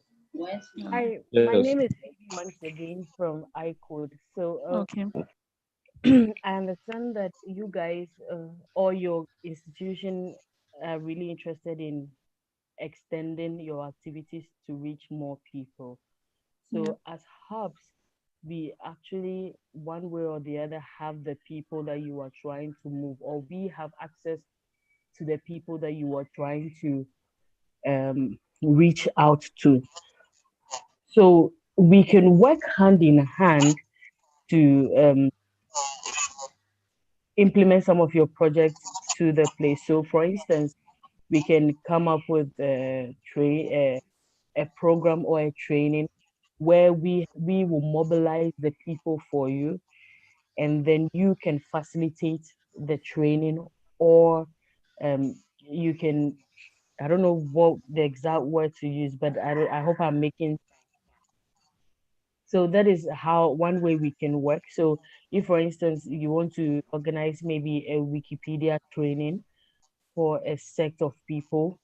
S18: Hi, my
S12: Yes.
S18: name is Phoebe once again from iCode. So
S17: Okay.
S18: I understand that you guys or your institution are really interested in extending your activities to reach more people.
S17: Yeah.
S18: So as hubs, we actually one way or the other have the people that you are trying to move, or we have access to the people that you are trying to reach out to. So we can work hand in hand to implement some of your projects to the place. So, for instance, we can come up with a program or a training where we will mobilize the people for you, and then you can facilitate the training, or you can, I don't know what the exact word to use, but I hope I'm making. So that is how one way we can work. So if, for instance, you want to organize maybe a Wikipedia training for a sect of people,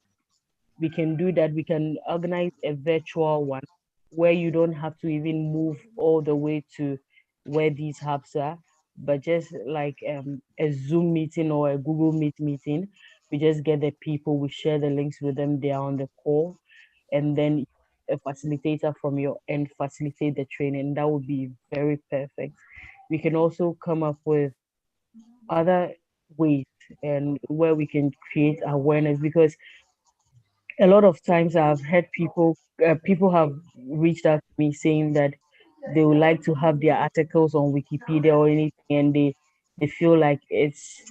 S18: we can do that. We can organize a virtual one where you don't have to even move all the way to where these hubs are, but just like a Zoom meeting or a Google Meet meeting. We just get the people, we share the links with them, they are on the call, and then a facilitator from your end facilitate the training. That would be very perfect. We can also come up with other ways and where we can create awareness, because a lot of times I've heard people have reached out to me saying that they would like to have their articles on Wikipedia or anything, and they feel like it's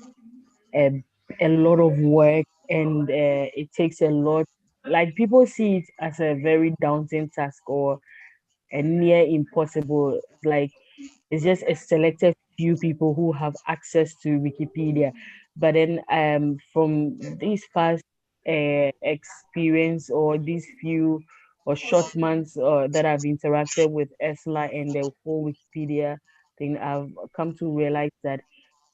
S18: a, a lot of work, and it takes a lot. Like, people see it as a very daunting task or a near impossible. Like, it's just a selected few people who have access to Wikipedia. But then from these past experience, or these few or short months that I've interacted with ESLA and the whole Wikipedia thing, I've come to realize that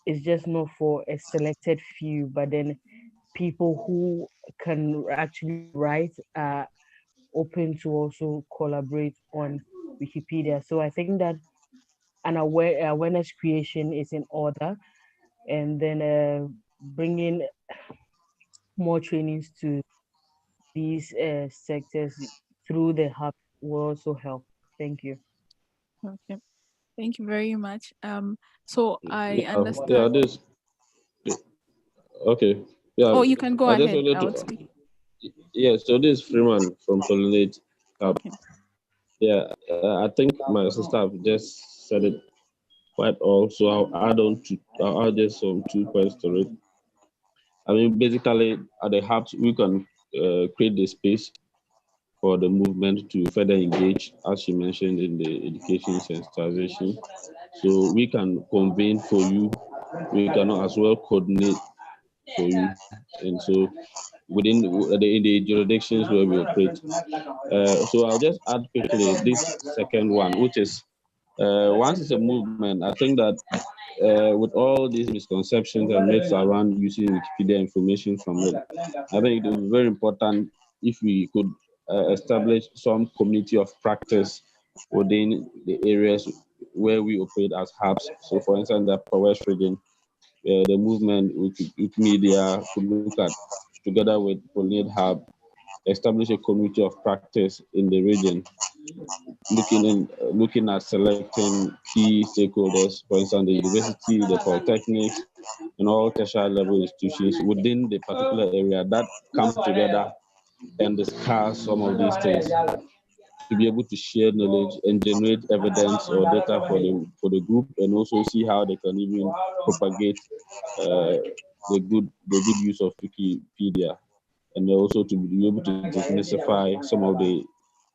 S18: it's just not for a selected few, but then people who can actually write are open to also collaborate on Wikipedia. So I think that an awareness creation is in order, and then bringing more trainings to these sectors through the hub will also help. Thank you.
S17: Okay. Thank you very much. So I
S12: Yeah, yeah,
S17: understand.
S12: this okay. Yeah,
S17: Oh, you can go
S12: I just
S17: ahead.
S12: wanted
S17: I would
S12: to
S17: speak.
S12: yeah, so this is Freeman from Pollinate Hub.
S17: Okay.
S12: Yeah, I think my sister have just said it quite all. So I'll add just some 2 points to it. I mean, basically, at the hubs, we can create the space for the movement to further engage, as you mentioned in the education sensitization. So we can convene for you. We can as well coordinate for you. And so within in the jurisdictions where we operate. So I'll just add quickly this second one, which is once it's a movement, I think that with all these misconceptions and myths around using Wikipedia information from it, I think it would be very important if we could establish some community of practice within the areas where we operate as hubs. So, for instance, the Upper West region, the movement with media could look at, together with Pollinate Hub, establish a community of practice in the region, looking at selecting key stakeholders, for instance, the university, the polytechnics, and all tertiary level institutions within the particular area that come together and discuss some of these things to be able to share knowledge and generate evidence or data for the group, and also see how they can even propagate uh, the good use of Wikipedia, and also to be able to demystify some of the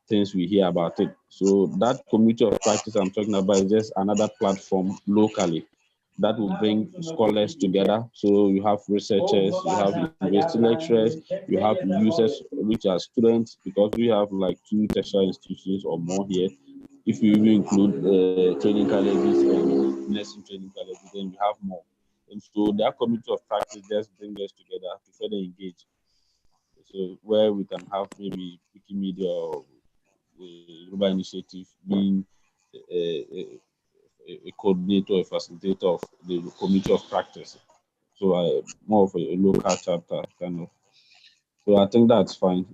S12: things we hear about it. So that community of practice I'm talking about is just another platform locally that will bring scholars together. So you have researchers, you have university lecturers, you have users which are students, because we have like 2 tertiary institutions or more here, if you even include training colleges and nursing training colleges, then we have more. And so that community of practice just brings us together to further engage. So where we can have maybe Wikimedia or a global initiative being a coordinator, a facilitator of the community of practice. So more of a local chapter kind of. So I think that's fine.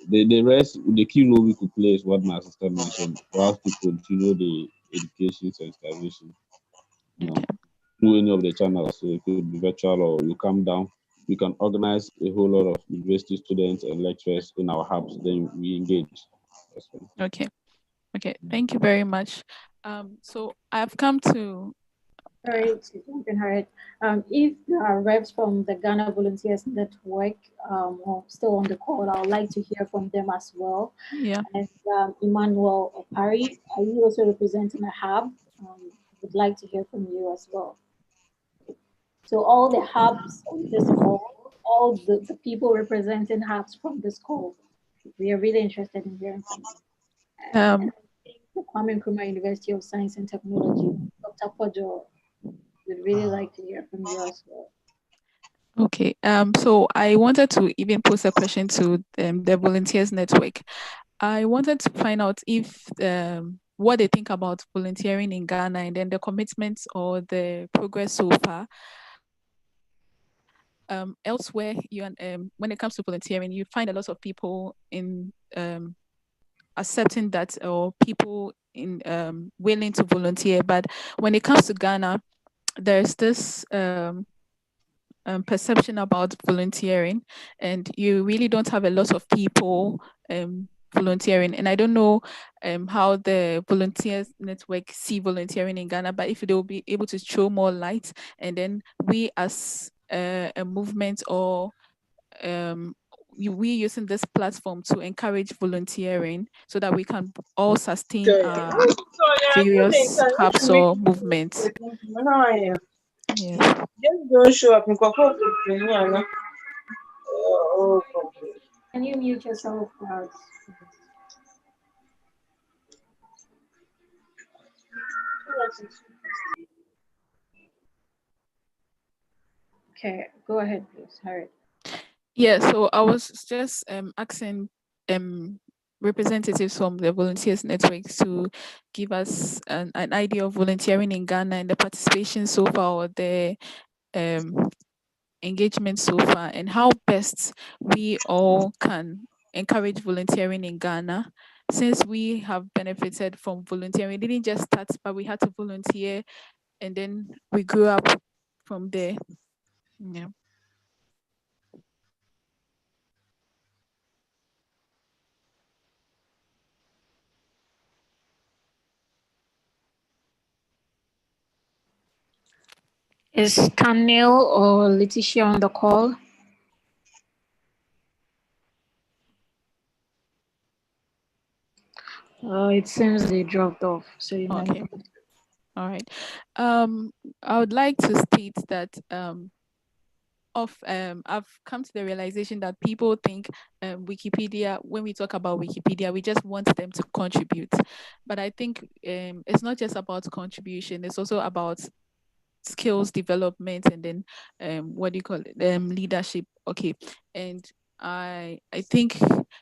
S12: The rest, the key role we could play is what my sister mentioned, for us to continue the education sensitization, through any of the channels. So it could be virtual or you come down. We can organize a whole lot of university students and lecturers in our hubs. Then we engage.
S17: Okay. Okay. Thank you very much. So I've come to.
S8: Sorry to jump in, Harriet. If there are reps from the Ghana Volunteers Network or still on the call, I would like to hear from them as well.
S17: Yeah.
S8: And Emmanuel Opari, are you also representing a hub? Would like to hear from you as well. So all the hubs on this call, all the people representing hubs from this call, we are really interested in hearing from you. The Kwame Nkrumah University of Science and Technology, Dr. Pojo, we'd really like to hear from you as well.
S17: Okay. So I wanted to even pose a question to the Volunteers Network. I wanted to find out if what they think about volunteering in Ghana and then the commitments or the progress so far. Elsewhere, when it comes to volunteering, you find a lot of people in accepting that, or people in willing to volunteer. But when it comes to Ghana, there's this perception about volunteering, and you really don't have a lot of people volunteering. And I don't know how the Volunteers Network see volunteering in Ghana, but if they will be able to throw more light, and then we as a movement, or we using this platform to encourage volunteering so that we can all sustain our various hubs or movements. Yes.
S13: Just don't show up in Can
S8: you mute yourself, guys? Okay, go ahead, please, Harry.
S17: Yeah, so I was just asking representatives from the Volunteers Network to give us an idea of volunteering in Ghana and the participation so far, or the engagement so far, and how best we all can encourage volunteering in Ghana, since we have benefited from volunteering. It didn't just start, but we had to volunteer, and then we grew up from there. Yeah.
S8: Is Camille or Letitia on the call? It seems they dropped off. So you might.
S17: Okay. All right. I would like to state that I've come to the realization that people think Wikipedia, when we talk about Wikipedia, we just want them to contribute. But I think it's not just about contribution, it's also about skills development, and then what do you call it, leadership. Okay. And I think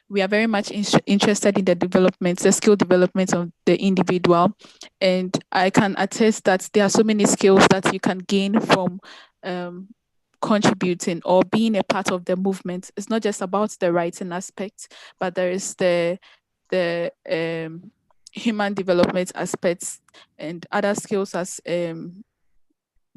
S17: we are very much interested in the skill development of the individual, and I can attest that there are so many skills that you can gain from contributing or being a part of the movement. It's not just about the writing aspect, but there is the human development aspects and other skills, as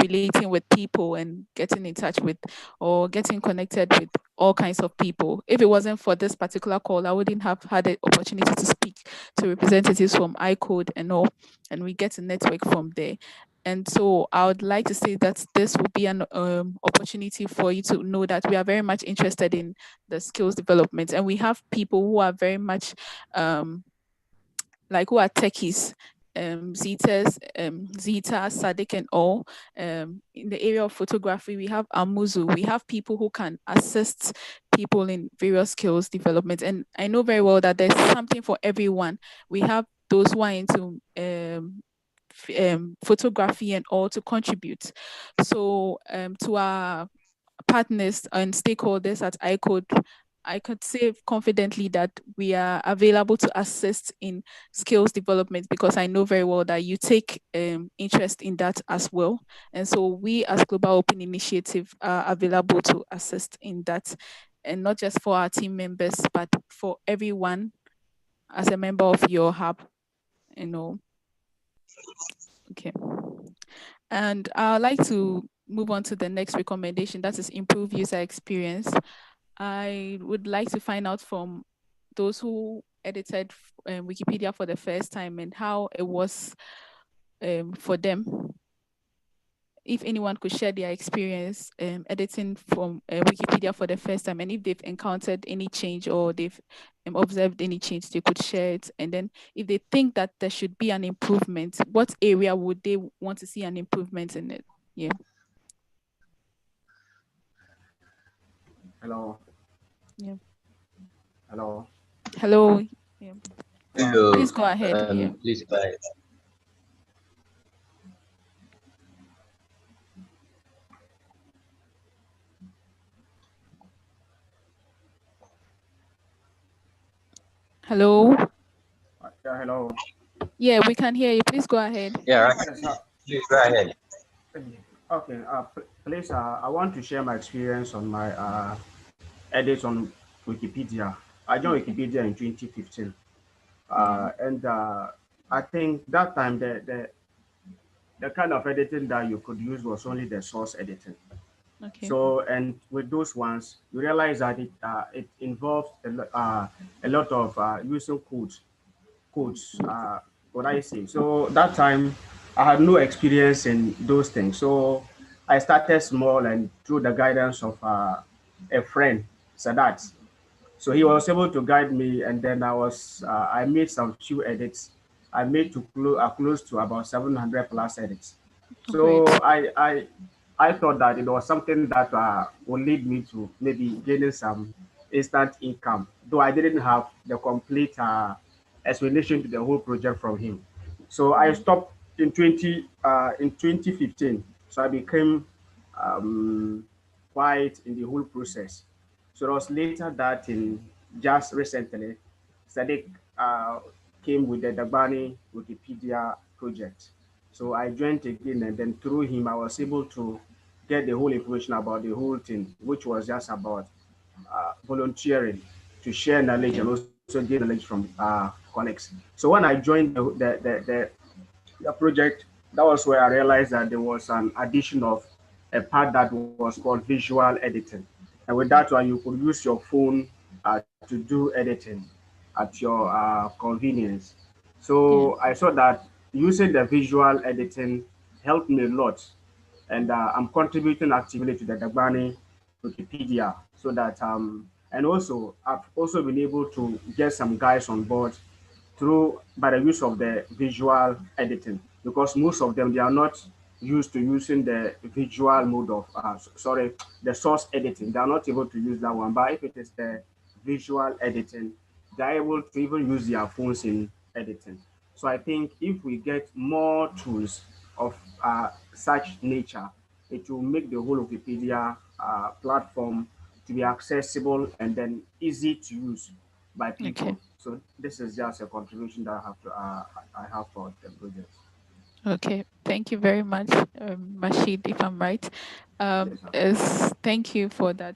S17: relating with people and getting in touch with, or getting connected with all kinds of people. If it wasn't for this particular call, I wouldn't have had the opportunity to speak to representatives from iCode and all, and we get a network from there. And so I would like to say that this will be an opportunity for you to know that we are very much interested in the skills development, and we have people who are very much who are techies, Zita, Sadik, and all. In the area of photography, we have Amuzu. We have people who can assist people in various skills development. And I know very well that there's something for everyone. We have those who are into photography and all to contribute. So to our partners and stakeholders at iCode, I could say confidently that we are available to assist in skills development, because I know very well that you take interest in that as well. And so we as Global Open Initiative are available to assist in that, and not just for our team members, but for everyone as a member of your hub, you know. Okay. And I'd like to move on to the next recommendation, that is improve user experience. I would like to find out from those who edited Wikipedia for the first time and how it was for them. If anyone could share their experience editing from Wikipedia for the first time, and if they've encountered any change or they've observed any change, they could share it. And then if they think that there should be an improvement, what area would they want to see an improvement in it? Yeah.
S1: Hello.
S17: Yeah.
S1: Hello.
S17: Hello. Yeah.
S3: Hello.
S17: Please go ahead. Yeah.
S3: Please go ahead.
S17: Hello.
S1: Yeah, hello.
S17: Yeah, we can hear you. Please go ahead.
S3: Yeah,
S1: Yes,
S3: please go ahead.
S1: okay. Please, I want to share my experience on my edits on Wikipedia. I joined
S17: Okay.
S1: Wikipedia in 2015,
S17: Yeah.
S1: and I think that time the kind of editing that you could use was only the source editing.
S17: Okay.
S1: So, and with those ones, you realize that it involves a lot of using codes. What I say. So that time, I had no experience in those things. So I started small and through the guidance of a friend, Sadat. So he was able to guide me, and then I made some few edits. I made close to about 700 plus edits.
S17: Oh, great.
S1: So I thought that it was something that would lead me to maybe gaining some instant income, though I didn't have the complete explanation to the whole project from him. So I stopped in 2015. So I became quiet in the whole process. So it was later that in just recently, Sadiq came with the Dabani Wikipedia project. So I joined again, and then through him, I was able to get the whole information about the whole thing, which was just about volunteering to share knowledge and also gain knowledge from colleagues. So when I joined the project, that was where I realized that there was an addition of a part that was called visual editing. And with that one, you could use your phone to do editing at your convenience.
S17: Yeah.
S1: So I saw that using the visual editing helped me a lot. And I'm contributing actively to the Dagbani Wikipedia so that, and also I've also been able to get some guys on board through by the use of the visual editing, because most of them they are not used to using the visual mode of sorry, the source editing. They are not able to use that one, but if it is the visual editing, they are able to even use their phones in editing. So I think if we get more tools of such nature, it will make the whole Wikipedia platform to be accessible and then easy to use by
S17: Okay.
S1: people. So this is just a contribution that I have for the project.
S17: Okay. Thank you very much, Rashid, if I'm right.
S1: Yes, sir.
S17: Thank you for that.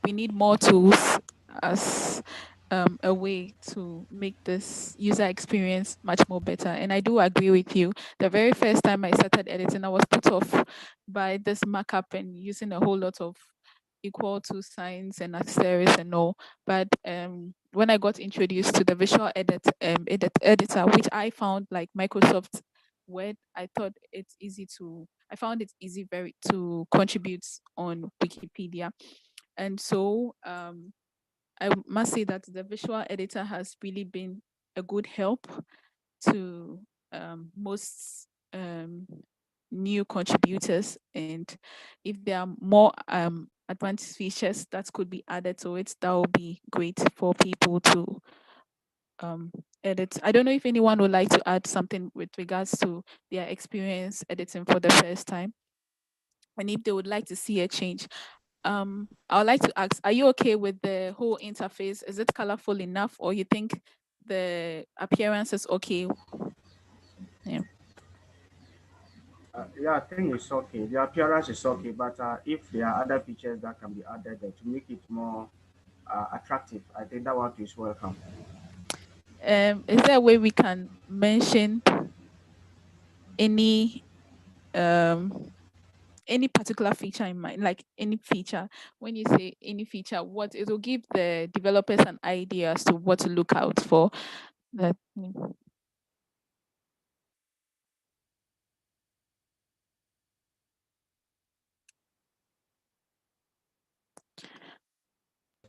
S17: We need more tools as a way to make this user experience much more better. And I do agree with you. The very first time I started editing, I was put off by this markup and using a whole lot of equal to signs and asterisks and all. But when I got introduced to the visual editor, which I found like Microsoft Word, I found it easy very to contribute on Wikipedia. And so I must say that the visual editor has really been a good help to most new contributors. And if there are more advanced features that could be added to it, that would be great for people to edit. I don't know if anyone would like to add something with regards to their experience editing for the first time, and if they would like to see a change. I would like to ask, are you okay with the whole interface? Is it colorful enough, or you think the appearance is okay? Yeah.
S1: Yeah, I think it's okay. The appearance is okay, but if there are other features that can be added there to make it more attractive, I think that one is welcome.
S17: Is there a way we can mention any particular feature in mind, like any feature? When you say any feature, what it will give the developers an idea as to what to look out for. That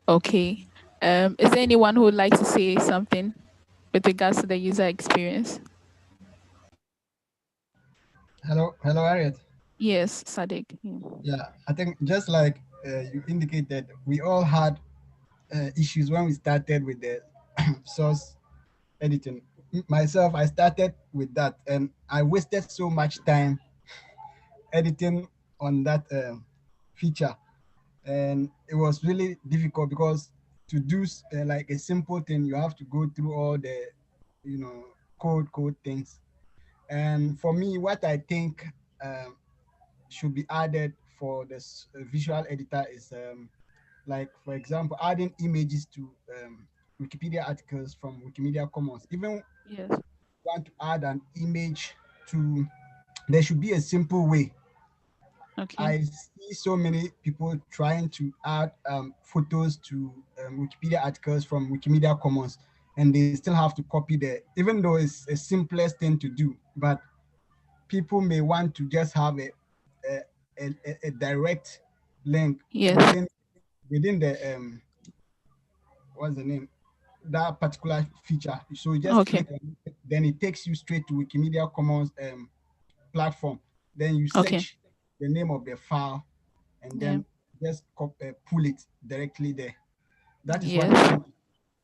S17: okay. Is there anyone who would like to say something with regards to the user experience?
S14: Hello, Harriet.
S17: Yes, Sadiq.
S14: Yeah, I think just like you indicated, we all had issues when we started with the source editing. Myself, I started with that, and I wasted so much time editing on that feature, and it was really difficult because to do like a simple thing, you have to go through all the, you know, code things. And for me, what I think um, should be added for this visual editor is like, for example, adding images to Wikipedia articles from Wikimedia Commons. Even
S17: yes,
S14: want to add an image to, there should be a simple way.
S17: okay,
S14: I see so many people trying to add photos to Wikipedia articles from Wikimedia Commons, and they still have to copy the, even though it's a simplest thing to do, but people may want to just have a direct link
S17: yes,
S14: within the what's the name, that particular feature. So you just
S17: okay,
S14: click on it, then it takes you straight to Wikimedia Commons platform. Then you
S17: okay,
S14: search the name of the file, and
S17: yeah,
S14: then just pull it directly there. That is what I
S17: yes,
S14: think,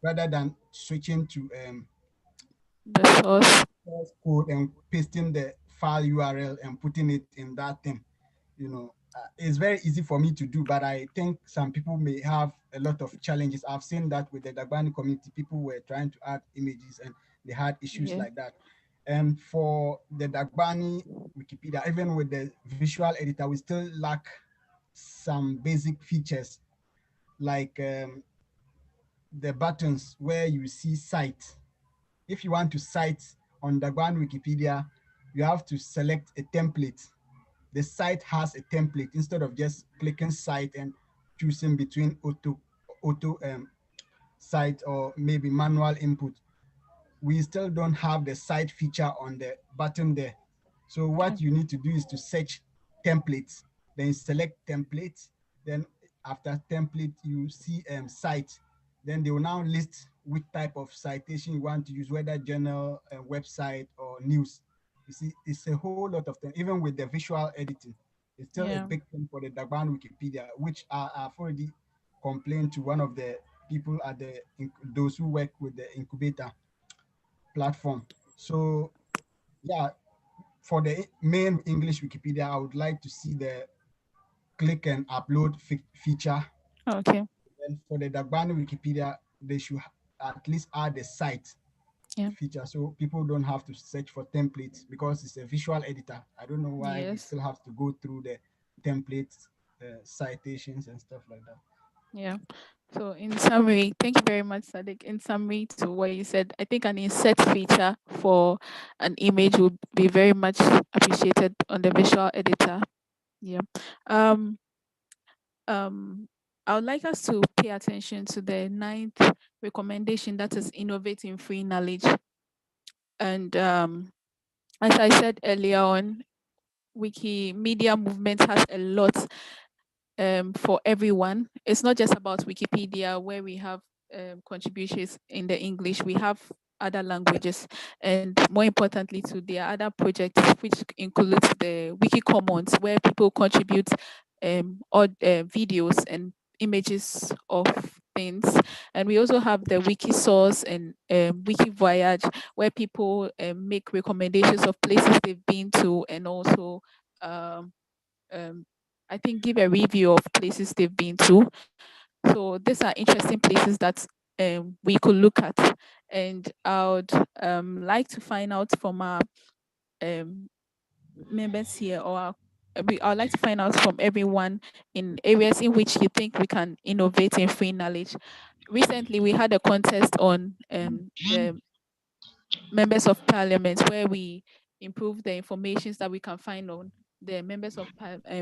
S14: rather than switching to
S17: the source,
S14: source code and pasting the file URL and putting it in that thing. You know, it's very easy for me to do, but I think some people may have a lot of challenges. I've seen that with the Dagbani community. People were trying to add images and they had issues
S17: yeah,
S14: like that. And for the Dagbani Wikipedia, even with the visual editor, we still lack some basic features like the buttons where you see cite. If you want to cite on Dagbani Wikipedia, you have to select a template. The site has a template instead of just clicking site and choosing between auto site or maybe manual input. We still don't have the site feature on the button there. So what you need to do is to search templates, then select templates, then after template you see site, then they will now list which type of citation you want to use, whether journal, website, or news. You see, it's a whole lot of things. Even with the visual editing, it's still a
S17: yeah,
S14: big thing for the Dagban Wikipedia, which I've already complained to one of the people at the those who work with the incubator platform. So yeah, for the main English Wikipedia, I would like to see the click and upload feature.
S17: okay,
S14: And for the Dagbani Wikipedia, they should at least add the site
S17: yeah,
S14: feature so people don't have to search for templates because it's a visual editor. I don't know why we
S17: yes,
S14: still have to go through the templates, citations, and stuff like that.
S17: yeah. So in summary, thank you very much, Sadiq. In summary to what you said, I think an insert feature for an image would be very much appreciated on the visual editor. Yeah. Um, I would like us to pay attention to the ninth recommendation, that is innovating free knowledge. And as I said earlier on, Wikimedia movement has a lot for everyone. It's not just about Wikipedia, where we have contributions in the English. We have other languages, and more importantly, too, there are other projects which includes the Wiki Commons, where people contribute or videos and images of things. And we also have the Wikisource and Wikivoyage, where people make recommendations of places they've been to, and also I think give a review of places they've been to. So these are interesting places that we could look at. And I would like to find out from our members here, or I'd like to find out from everyone in areas in which you think we can innovate in free knowledge. Recently, we had a contest on the members of parliament, where we improve the informations that we can find on the members of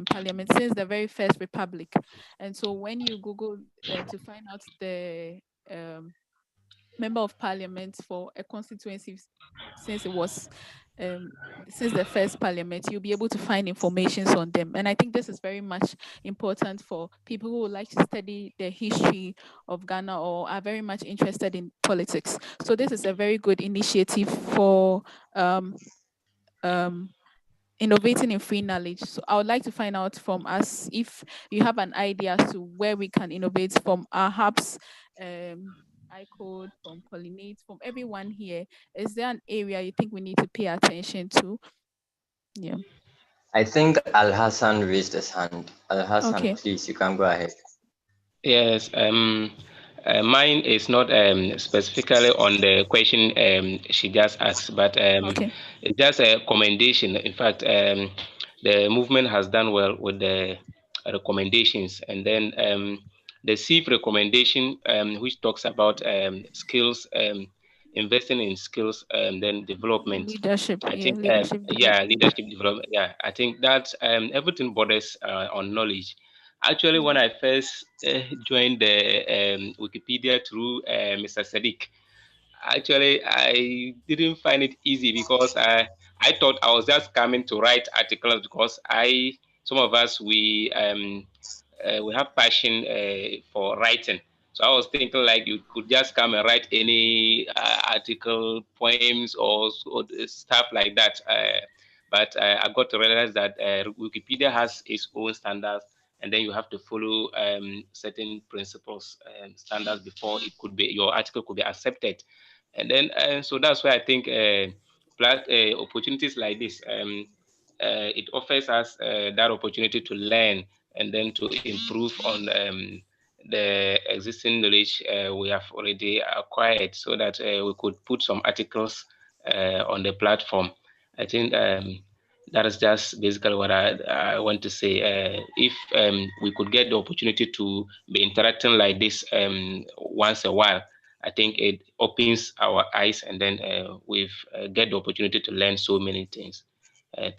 S17: parliament since the very first republic. And so when you Google to find out the member of parliament for a constituency, since it was since the first parliament, you'll be able to find information on them. And I think this is very much important for people who would like to study the history of Ghana or are very much interested in politics. So this is a very good initiative for innovating in free knowledge. So I would like to find out from us if you have an idea as to where we can innovate from our hubs, iCode, from Pollinate, from everyone here. Is there an area you think we need to pay attention to? Yeah.
S3: I think Al Hassan raised his hand. Al Hassan,
S17: Okay.
S3: please, you can go ahead.
S7: Yes, mine is not specifically on the question she just asked, but
S17: Okay.
S7: it's just a commendation. In fact, the movement has done well with the recommendations, and then the CIF recommendation, which talks about skills, investing in skills, and then development.
S17: Leadership,
S7: I
S17: yeah,
S7: think,
S17: leadership development.
S7: leadership development. Yeah, I think that everything borders on knowledge. Actually, when I first joined the Wikipedia through Mr. Sadiq, actually I didn't find it easy because I thought I was just coming to write articles because some of us we have passion for writing. So I was thinking like you could just come and write any article, poems, or stuff like that. But I got to realize that Wikipedia has its own standards, and then you have to follow certain principles and standards before your article could be accepted. And then so that's why I think opportunities like this it offers us that opportunity to learn and then to improve on the existing knowledge we have already acquired, so that we could put some articles on the platform. I think that is just basically what I want to say. If we could get the opportunity to be interacting like this once a while, I think it opens our eyes, and then we get the opportunity to learn so many things.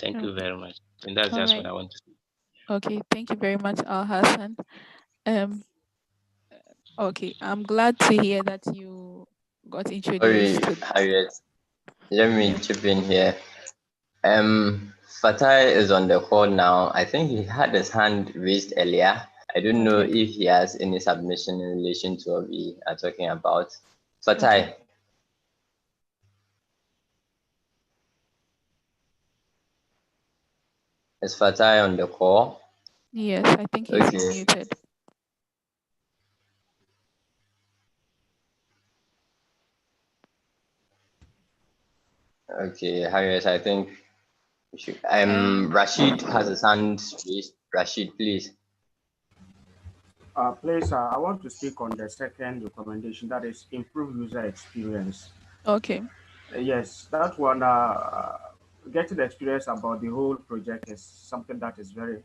S7: Thank you very much. And that's
S17: All
S7: just
S17: right.
S7: what I want to say.
S17: Okay, thank you very much, Al Hassan. Okay, I'm glad to hear that you got
S3: Sorry,
S17: introduced to.
S3: Harriet. Let me
S17: Yeah.
S3: chip in here. Fatai is on the call now. I think he had his hand raised earlier. I don't know
S17: Okay.
S3: if he has any submission in relation to what we are talking about. Fatai.
S17: Okay.
S3: Is Fatai on the call?
S17: Yes, I think he's
S3: Okay.
S17: muted.
S3: Okay, Harriet, I think we should. Rashid has his hand raised. Rashid, please.
S1: Please, I want to speak on the second recommendation, that is improve user experience.
S17: Okay.
S1: Yes, that one, getting the experience about the whole project is something that is very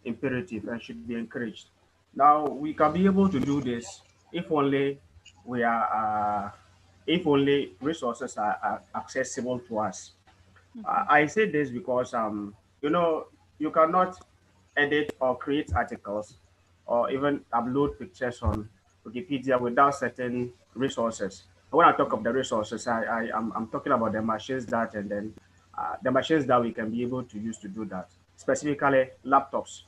S1: imperative and should be encouraged. Now, we can be able to do this if only we are, if only resources are accessible to us. I say this because, you know, you cannot edit or create articles or even upload pictures on Wikipedia without certain resources. When I talk of the resources, I'm talking about the machines that, and then the machines that we can be able to use to do that, specifically laptops.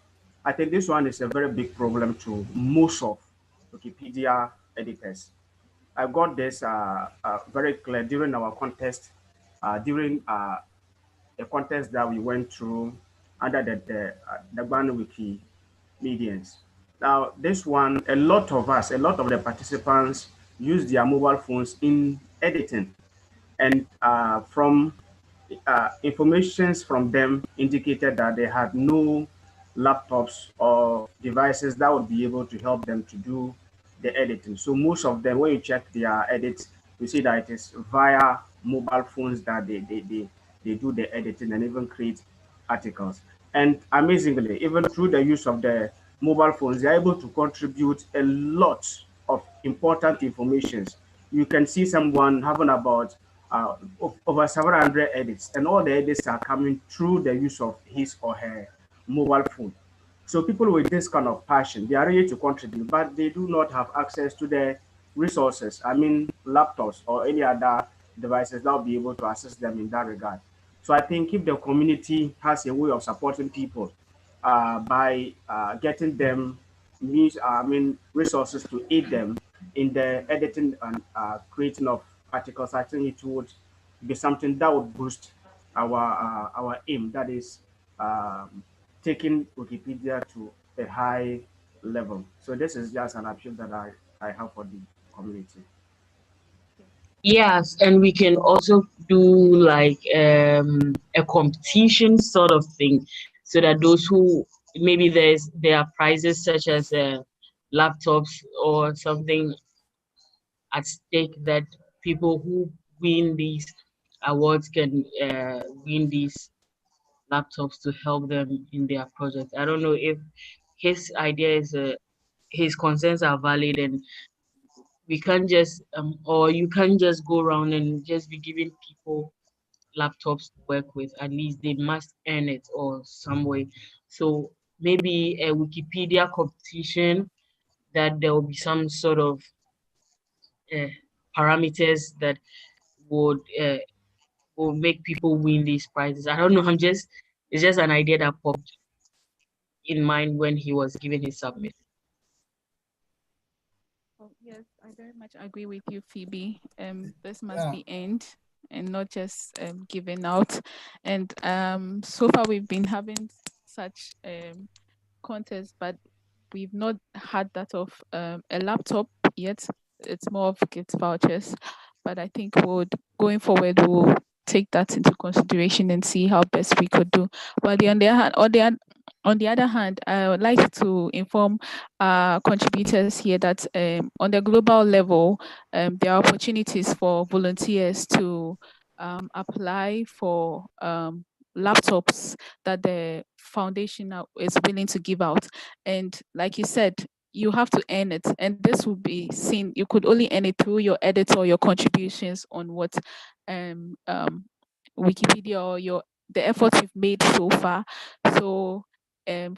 S1: I think this one is a very big problem to most of Wikipedia editors. I got this very clear during our contest, during a contest that we went through under the Wiki medians. Now, this one, a lot of the participants use their mobile phones in editing, and from informations from them indicated that they had no laptops or devices that would be able to help them to do the editing. So most of them, when you check their edits, you see that it is via mobile phones that they do the editing and even create articles. And amazingly, even through the use of the mobile phones, they're able to contribute a lot of important informations. You can see someone having about over 700 edits, and all the edits are coming through the use of his or her mobile phone. So people with this kind of passion, they are ready to contribute, but they do not have access to the resources. I mean, laptops or any other devices that will be able to assist them in that regard. So I think if the community has a way of supporting people by getting them means, resources to aid them in the editing and creating of articles, I think it would be something that would boost our aim. That is taking Wikipedia to a high level. So this is just an appeal that I have for the community.
S13: Yes, and we can also do like a competition sort of thing, so that those who maybe there are prizes such as laptops or something at stake, that people who win these awards can win these laptops to help them in their project. I don't know if his idea is his concerns are valid, and we can't just or you can't just go around and just be giving people laptops to work with. At least they must earn it or some way. So maybe a Wikipedia competition, that there will be some sort of uh, parameters that would uh, will make people win these prizes. I don't know. It's just an idea that popped in mind when he was giving his submission.
S17: Oh, yes, I very much agree with you, Phoebe. This must be earned and not just given out. And so far we've been having such contests, but we've not had that of a laptop yet. It's more of gift vouchers, but I think going forward we'll take that into consideration and see how best we could do. But on the other hand, I would like to inform contributors here that on the global level, there are opportunities for volunteers to apply for laptops that the foundation is willing to give out. And like you said, you have to earn it. And this will be seen, you could only earn it through your edits or your contributions on what Wikipedia or the efforts you've made so far. So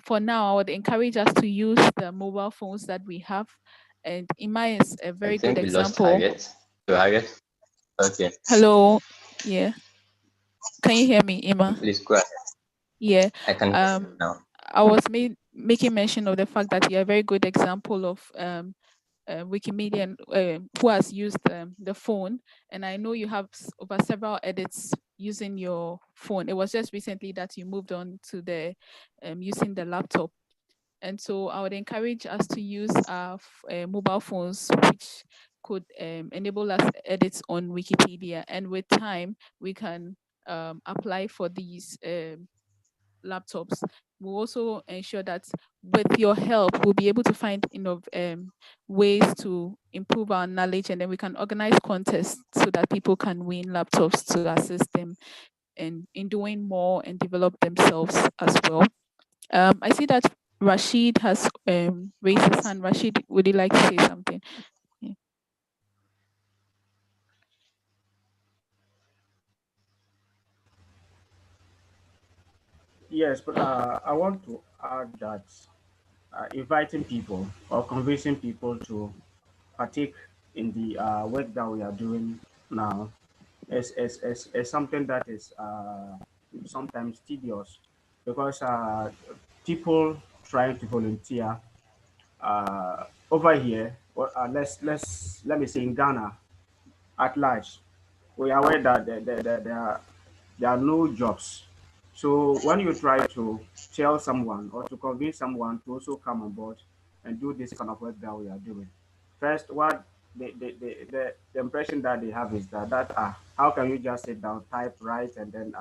S17: for now, I would encourage us to use the mobile phones that we have. And Ima is a
S3: I
S17: very good
S3: think we lost
S17: example.
S3: Harriet. So Harriet, okay.
S17: Hello. Yeah. Can you hear me, Ima?
S3: Please go ahead.
S17: Yeah.
S3: I can hear you now.
S17: I was making mention of the fact that you're a very good example of Wikimedia who has used the phone, and I know you have over several edits using your phone. It was just recently that you moved on to the using the laptop, and so I would encourage us to use our mobile phones, which could enable us edits on Wikipedia, and with time we can apply for these laptops. We'll also ensure that with your help, we'll be able to find ways to improve our knowledge, and then we can organize contests so that people can win laptops to assist them in doing more and develop themselves as well. I see that Rashid has raised his hand. Rashid, would you like to say something? Yeah.
S1: Yes, but I want to add that inviting people or convincing people to partake in the work that we are doing now is something that is sometimes tedious, because people trying to volunteer over here, let me say in Ghana at large, we are aware that there are no jobs. So when you try to tell someone or to convince someone to also come on board, and do this kind of work that we are doing. First, what the impression that they have is that how can you just sit down, type, write, and then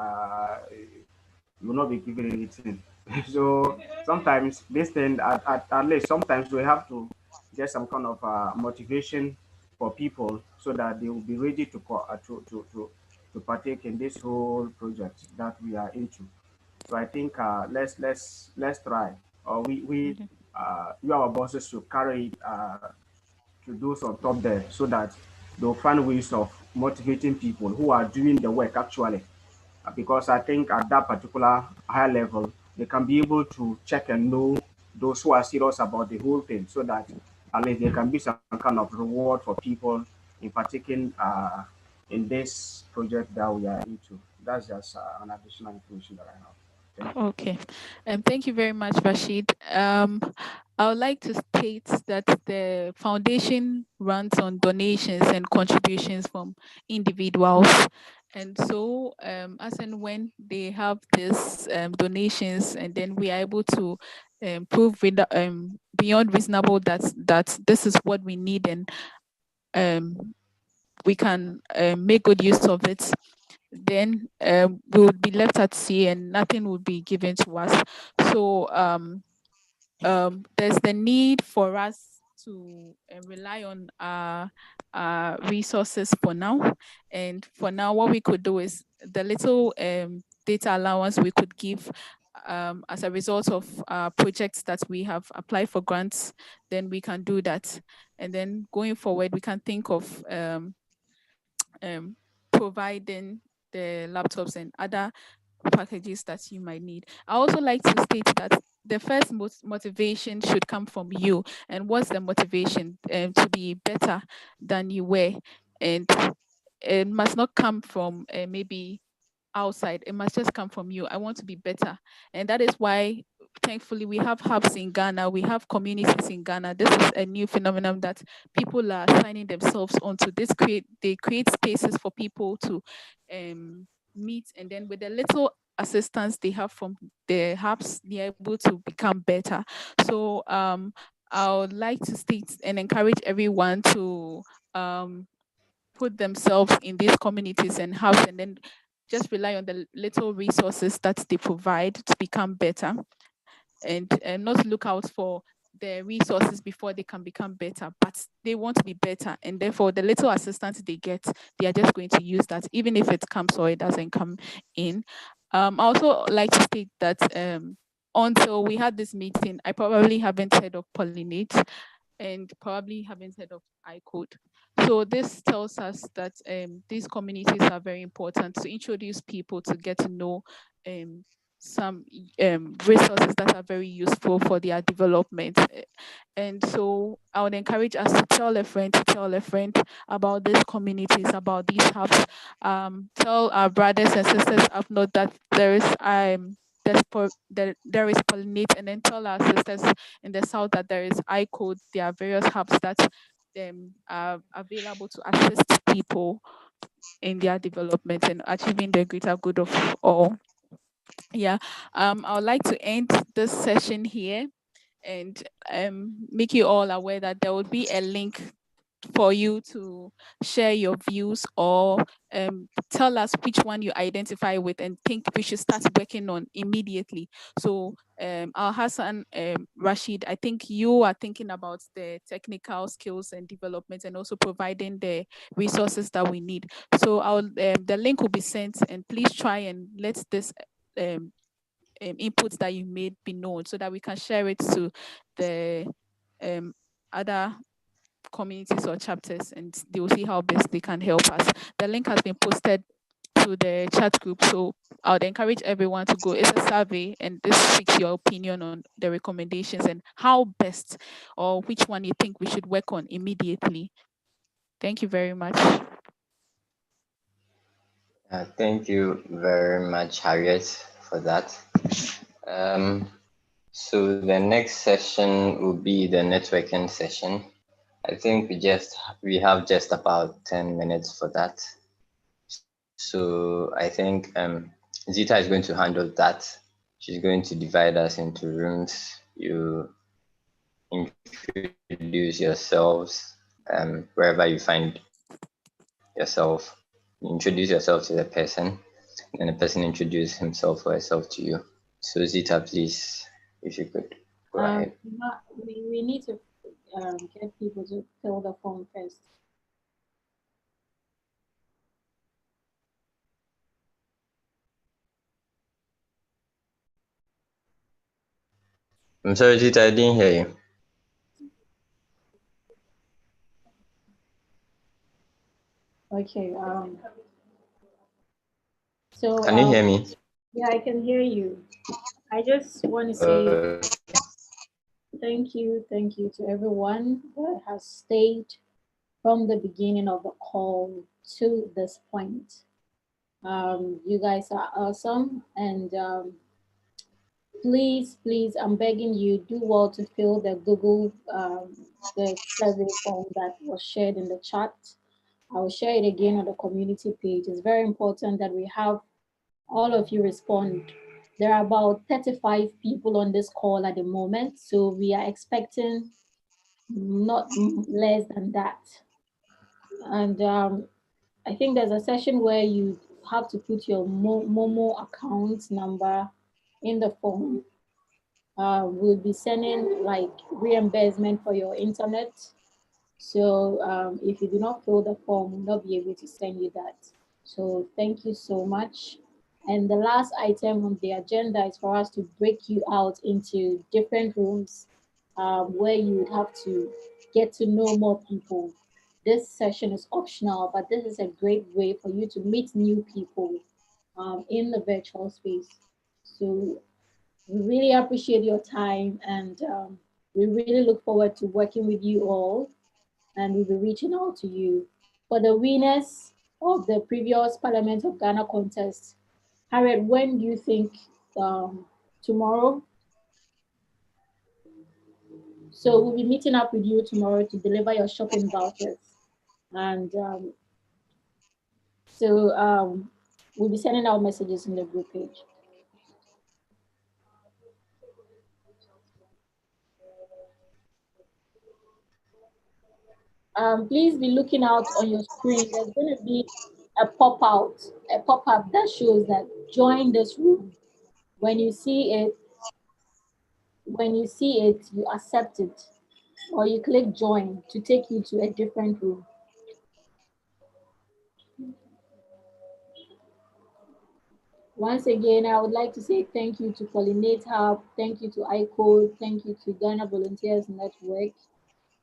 S1: you will not be given anything. So sometimes this thing, at least sometimes we have to get some kind of motivation for people so that they will be ready to partake in this whole project that we are into. So I think let's try. Or we you our bosses should carry it to those on top there so that they'll find ways of motivating people who are doing the work actually. Because I think at that particular high level, they can be able to check and know those who are serious about the whole thing so that at least there can be some kind of reward for people in partaking in this project that we are into. That's just an additional information that I have. Thank you.
S17: Okay. Thank you very much, Rashid. I would like to state that the foundation runs on donations and contributions from individuals. And so, as and when they have this donations, and then we are able to prove with, beyond reasonable that this is what we need, and we can make good use of it, then we would be left at sea and nothing would be given to us. So there's the need for us to rely on our resources for now. And for now, what we could do is the little data allowance we could give as a result of projects that we have applied for grants, then we can do that. And then going forward, we can think of providing the laptops and other packages that you might need. I also like to state that the first motivation should come from you. And what's the motivation? To be better than you were. And it must not come from maybe outside. It must just come from you. I want to be better. And that is why, thankfully, we have hubs in Ghana. We have communities in Ghana. This is a new phenomenon that people are signing themselves onto. They create spaces for people to meet, and then with the little assistance they have from the hubs, they're able to become better. So I would like to state and encourage everyone to put themselves in these communities and hubs, and then just rely on the little resources that they provide to become better, and not look out for the resources before they can become better, but they want to be better, and therefore the little assistance they get, they are just going to use that, even if it comes or it doesn't come in. I also like to state that until we had this meeting, I probably haven't heard of Pollinate and probably haven't heard of iCode. So this tells us that these communities are very important to introduce people to get to know some resources that are very useful for their development. And so I would encourage us to tell a friend, about these communities, about these hubs. Tell our brothers and sisters up north that there is there is Pollinate, and then tell our sisters in the south that there is iCode. There are various hubs that are available to assist people in their development and achieving the greater good of all. Yeah, I would like to end this session here and make you all aware that there will be a link for you to share your views, or tell us which one you identify with and think we should start working on immediately. So Al Hassan, Rashid, I think you are thinking about the technical skills and development, and also providing the resources that we need. So the link will be sent, and please try and let this inputs that you made be known, so that we can share it to the other communities or chapters, and they will see how best they can help us. The link has been posted to the chat group, so I would encourage everyone to go. It's a survey, and this seeks your opinion on the recommendations and how best, or which one you think we should work on immediately. Thank you very much.
S3: Thank you very much, Harriet, for that. So the next session will be the networking session. I think we have just about 10 minutes for that. So I think Zita is going to handle that. She's going to divide us into rooms. You introduce yourselves wherever you find yourself. You introduce yourself to the person, and the person introduce himself or herself to you. So Zita, please, if you could go ahead.
S8: We need to get people to fill the form first.
S3: I'm sorry, Zita, I didn't hear you.
S8: Okay. So
S3: Can you hear me?
S8: yeah, I can hear you. I just want to say thank you to everyone that has stayed from the beginning of the call to this point. You guys are awesome, and please, I'm begging you, do well to fill the Google the survey form that was shared in the chat. I will share it again on the community page. It's very important that we have all of you respond. There are about 35 people on this call at the moment, so we are expecting not less than that. And I think there's a session where you have to put your Momo account number in the form. We'll be sending like reimbursement for your internet. So if you do not fill the form, we'll not be able to send you that. So thank you so much. And the last item on the agenda is for us to break you out into different rooms where you would have to get to know more people. This session is optional, but this is a great way for you to meet new people in the virtual space. So we really appreciate your time, and we really look forward to working with you all, and we'll be reaching out to you. For the winners of the previous Parliament of Ghana contest, Harriet, when do you think tomorrow? So we'll be meeting up with you tomorrow to deliver your shopping vouchers. And we'll be sending out messages in the group page. Please be looking out on your screen. There's going to be a pop-up that shows that join this room. When you see it, you accept it, or you click join to take you to a different room. Once again, I would like to say thank you to Pollinate Hub, thank you to ICO, thank you to Ghana Volunteers Network,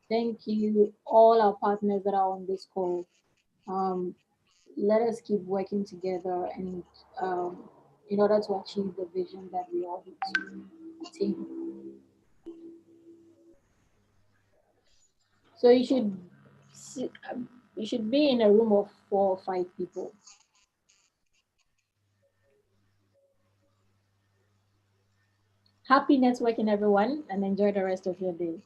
S8: thank you all our partners that are on this call. Let us keep working together and in order to achieve the vision that we all need to attain. So you should be in a room of 4 or 5 people. Happy networking, everyone, and enjoy the rest of your day.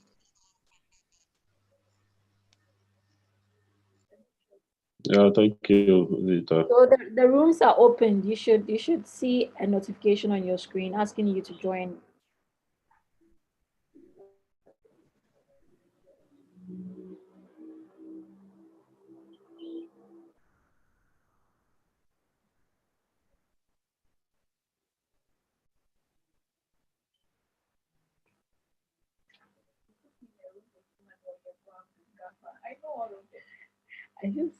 S12: Yeah, thank you, Zita.
S8: So the rooms are open. You should see a notification on your screen asking you to join. I know all of it. I just